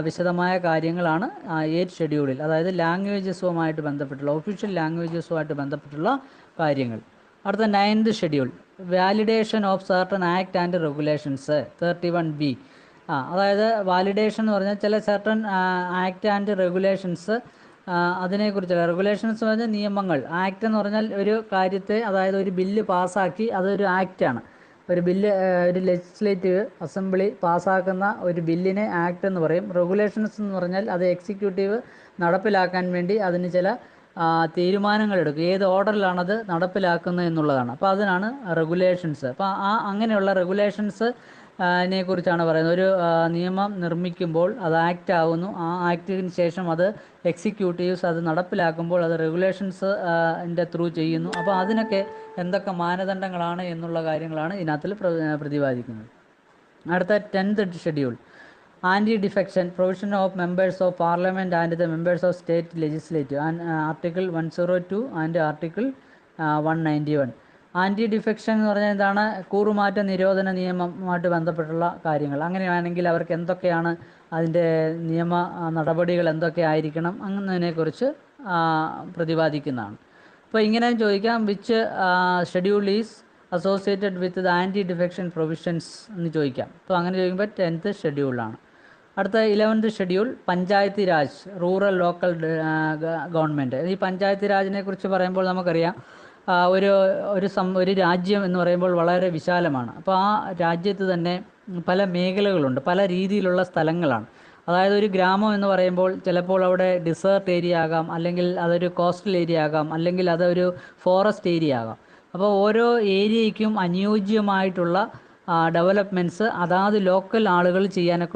വിശദമായ കാര്യങ്ങളാണ് 8th ഷെഡ്യൂളിൽ, അതായത് ലാംഗ്വേജസുമായിട്ട് ബന്ധപ്പെട്ടുള്ള, ഒഫീഷ്യൽ ലാംഗ്വേജസുമായിട്ട് ബന്ധപ്പെട്ടുള്ള കാര്യങ്ങൾ. അടുത്ത 9th schedule validation of certain act and regulations 31B. അതായത് വാലിഡേഷൻ എന്ന് പറഞ്ഞാൽ ചില സർട്ടൺ ആക്ട് ആൻഡ് റെഗുലേഷൻസ്, അതിനെക്കുറിച്ചുള്ള റെഗുലേഷൻസ് എന്ന് പറഞ്ഞാൽ നിയമങ്ങൾ. ആക്ട് എന്ന് പറഞ്ഞാൽ ഒരു കാര്യത്തെ, അതായത് ഒരു ബില്ല് പാസ്സാക്കി അതൊരു ആക്റ്റാണ്. ഒരു ബില്ല്, ഒരു ലെജിസ്ലേറ്റീവ് അസംബ്ലി പാസ്സാക്കുന്ന ഒരു ബില്ലിനെ ആക്ട് എന്ന് പറയും. റെഗുലേഷൻസ് എന്ന് പറഞ്ഞാൽ അത് എക്സിക്യൂട്ടീവ് നടപ്പിലാക്കാൻ വേണ്ടി അതിന് ചില തീരുമാനങ്ങളെടുക്കും, ഏത് ഓർഡറിലാണത് നടപ്പിലാക്കുന്നത് എന്നുള്ളതാണ്. അപ്പോൾ അതിനാണ് റെഗുലേഷൻസ്. അപ്പോൾ അങ്ങനെയുള്ള റെഗുലേഷൻസ് നെക്കുറിച്ചാണ് പറയുന്നത്. ഒരു നിയമം നിർമ്മിക്കുമ്പോൾ അത് ആക്റ്റ് ആകുന്നു, ആ ആക്ടിന് ശേഷം അത് എക്സിക്യൂട്ടീവ്സ് അത് നടപ്പിലാക്കുമ്പോൾ അത് റെഗുലേഷൻസ് ൻ്റെ ത്രൂ ചെയ്യുന്നു. അപ്പോൾ അതിനൊക്കെ എന്തൊക്കെ മാനദണ്ഡങ്ങളാണ് എന്നുള്ള കാര്യങ്ങളാണ് ഇതിനകത്തിൽ പ്രതിപാദിക്കുന്നത്. അടുത്ത 10th schedule, anti defection, provision of members of parliament and the members of state legislative, article 102 and article 191. Anti defection എന്ന് പറഞ്ഞാൽ എന്താണ്? കൂറുമാറ്റ നിരോധന നിയമവുമായിട്ട് ബന്ധപ്പെട്ടുള്ള കാര്യങ്ങൾ. അങ്ങനെയാണെങ്കിൽ അവർക്ക് എന്തൊക്കെയാണ് അതിൻ്റെ നിയമ നടപടികൾ എന്തൊക്കെ ആയിരിക്കണം എന്നതിനെക്കുറിച്ച് പ്രതിപാദിക്കുന്നതാണ്. അപ്പോൾ ഇങ്ങനെ ചോദിക്കാം, which schedule is associated with the anti defection provisions എന്ന് ചോദിക്കാം. അപ്പോൾ അങ്ങനെ ചോദിക്കുമ്പോൾ 10th ഷെഡ്യൂളാണ്. അടുത്ത 11th schedule, Panchayati Raj, rural local government. ഈ പഞ്ചായത്തി രാജിനെ കുറിച്ച് പറയുമ്പോൾ നമുക്കറിയാം, ഒരു രാജ്യം എന്ന് പറയുമ്പോൾ വളരെ വിശാലമാണ്. അപ്പോൾ ആ രാജ്യത്ത് തന്നെ പല മേഖലകളുണ്ട്, പല രീതിയിലുള്ള സ്ഥലങ്ങളാണ്. അതായത് ഒരു ഗ്രാമം എന്ന് പറയുമ്പോൾ ചിലപ്പോൾ അവിടെ ഡിസേർട്ട് ഏരിയ ആകാം, അല്ലെങ്കിൽ അതൊരു കോസ്റ്റൽ ഏരിയ ആകാം, അല്ലെങ്കിൽ അതൊരു ഫോറസ്റ്റ് ഏരിയ ആകാം. അപ്പോൾ ഓരോ ഏരിയയ്ക്കും അനുയോജ്യമായിട്ടുള്ള ഡെവലപ്മെൻറ്റ്സ് അതാത് ലോക്കൽ ആളുകൾ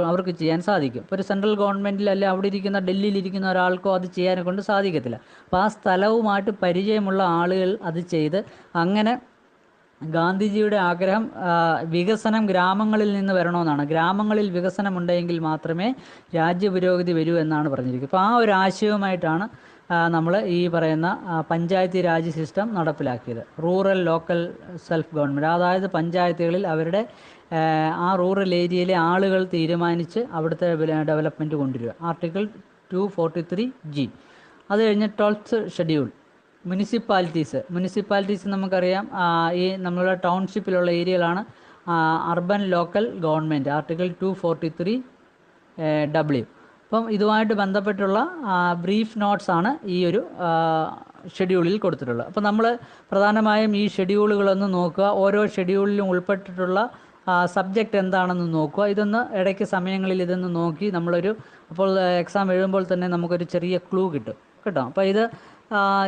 അവർക്ക് ചെയ്യാൻ സാധിക്കും. ഇപ്പോൾ ഒരു സെൻട്രൽ ഗവൺമെൻറ്റിൽ അല്ലെ അവിടെ ഇരിക്കുന്ന ഡൽഹിയിലിരിക്കുന്ന ഒരാൾക്കോ അത് ചെയ്യാനെ കൊണ്ട് സാധിക്കത്തില്ല. അപ്പോൾ ആ സ്ഥലവുമായിട്ട് പരിചയമുള്ള ആളുകൾ അത് ചെയ്ത്, അങ്ങനെ ഗാന്ധിജിയുടെ ആഗ്രഹം വികസനം ഗ്രാമങ്ങളിൽ നിന്ന് വരണമെന്നാണ്. ഗ്രാമങ്ങളിൽ വികസനം ഉണ്ടെങ്കിൽ മാത്രമേ രാജ്യപുരോഗതി വരൂ എന്നാണ് പറഞ്ഞിരിക്കുന്നത്. അപ്പോൾ ആ ഒരു ആശയവുമായിട്ടാണ് നമ്മൾ ഈ പറയുന്ന പഞ്ചായത്തി രാജ് സിസ്റ്റം നടപ്പിലാക്കിയത്. റൂറൽ ലോക്കൽ സെൽഫ് ഗവൺമെൻറ്, അതായത് പഞ്ചായത്തുകളിൽ അവരുടെ ആ റൂറൽ ഏരിയയിലെ ആളുകൾ തീരുമാനിച്ച് അവിടുത്തെ ഡെവലപ്മെൻറ്റ് കൊണ്ടുവരിക. Article 243G. അത് കഴിഞ്ഞ് 12th ഷെഡ്യൂൾ, മുനിസിപ്പാലിറ്റീസ് നമുക്കറിയാം, ഈ നമ്മളുടെ ടൗൺഷിപ്പിലുള്ള ഏരിയകളാണ് urban local government, article 243W. അപ്പം ഇതുമായിട്ട് ബന്ധപ്പെട്ടുള്ള ബ്രീഫ് നോട്ട്സ് ആണ് ഈ ഒരു ഷെഡ്യൂളിൽ കൊടുത്തിട്ടുള്ളത്. അപ്പോൾ നമ്മൾ പ്രധാനമായും ഈ ഷെഡ്യൂളുകളൊന്ന് നോക്കുക, ഓരോ ഷെഡ്യൂളിലും ഉൾപ്പെട്ടിട്ടുള്ള സബ്ജക്റ്റ് എന്താണെന്ന് നോക്കുക. ഇതൊന്ന് ഇടയ്ക്ക് സമയങ്ങളിൽ ഇതൊന്ന് നോക്കി അപ്പോൾ എക്സാം എഴുതുമ്പോൾ തന്നെ നമുക്കൊരു ചെറിയ ക്ലൂ കിട്ടും കേട്ടോ. അപ്പോൾ ഇത്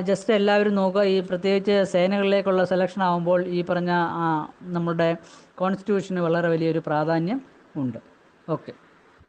ജസ്റ്റ് എല്ലാവരും നോക്കുക. ഈ പ്രത്യേകിച്ച് സേനകളിലേക്കുള്ള സെലക്ഷൻ ആകുമ്പോൾ ഈ പറഞ്ഞ നമ്മുടെ കോൺസ്റ്റിറ്റ്യൂഷന് വളരെ വലിയൊരു പ്രാധാന്യം ഉണ്ട്. ഓക്കെ.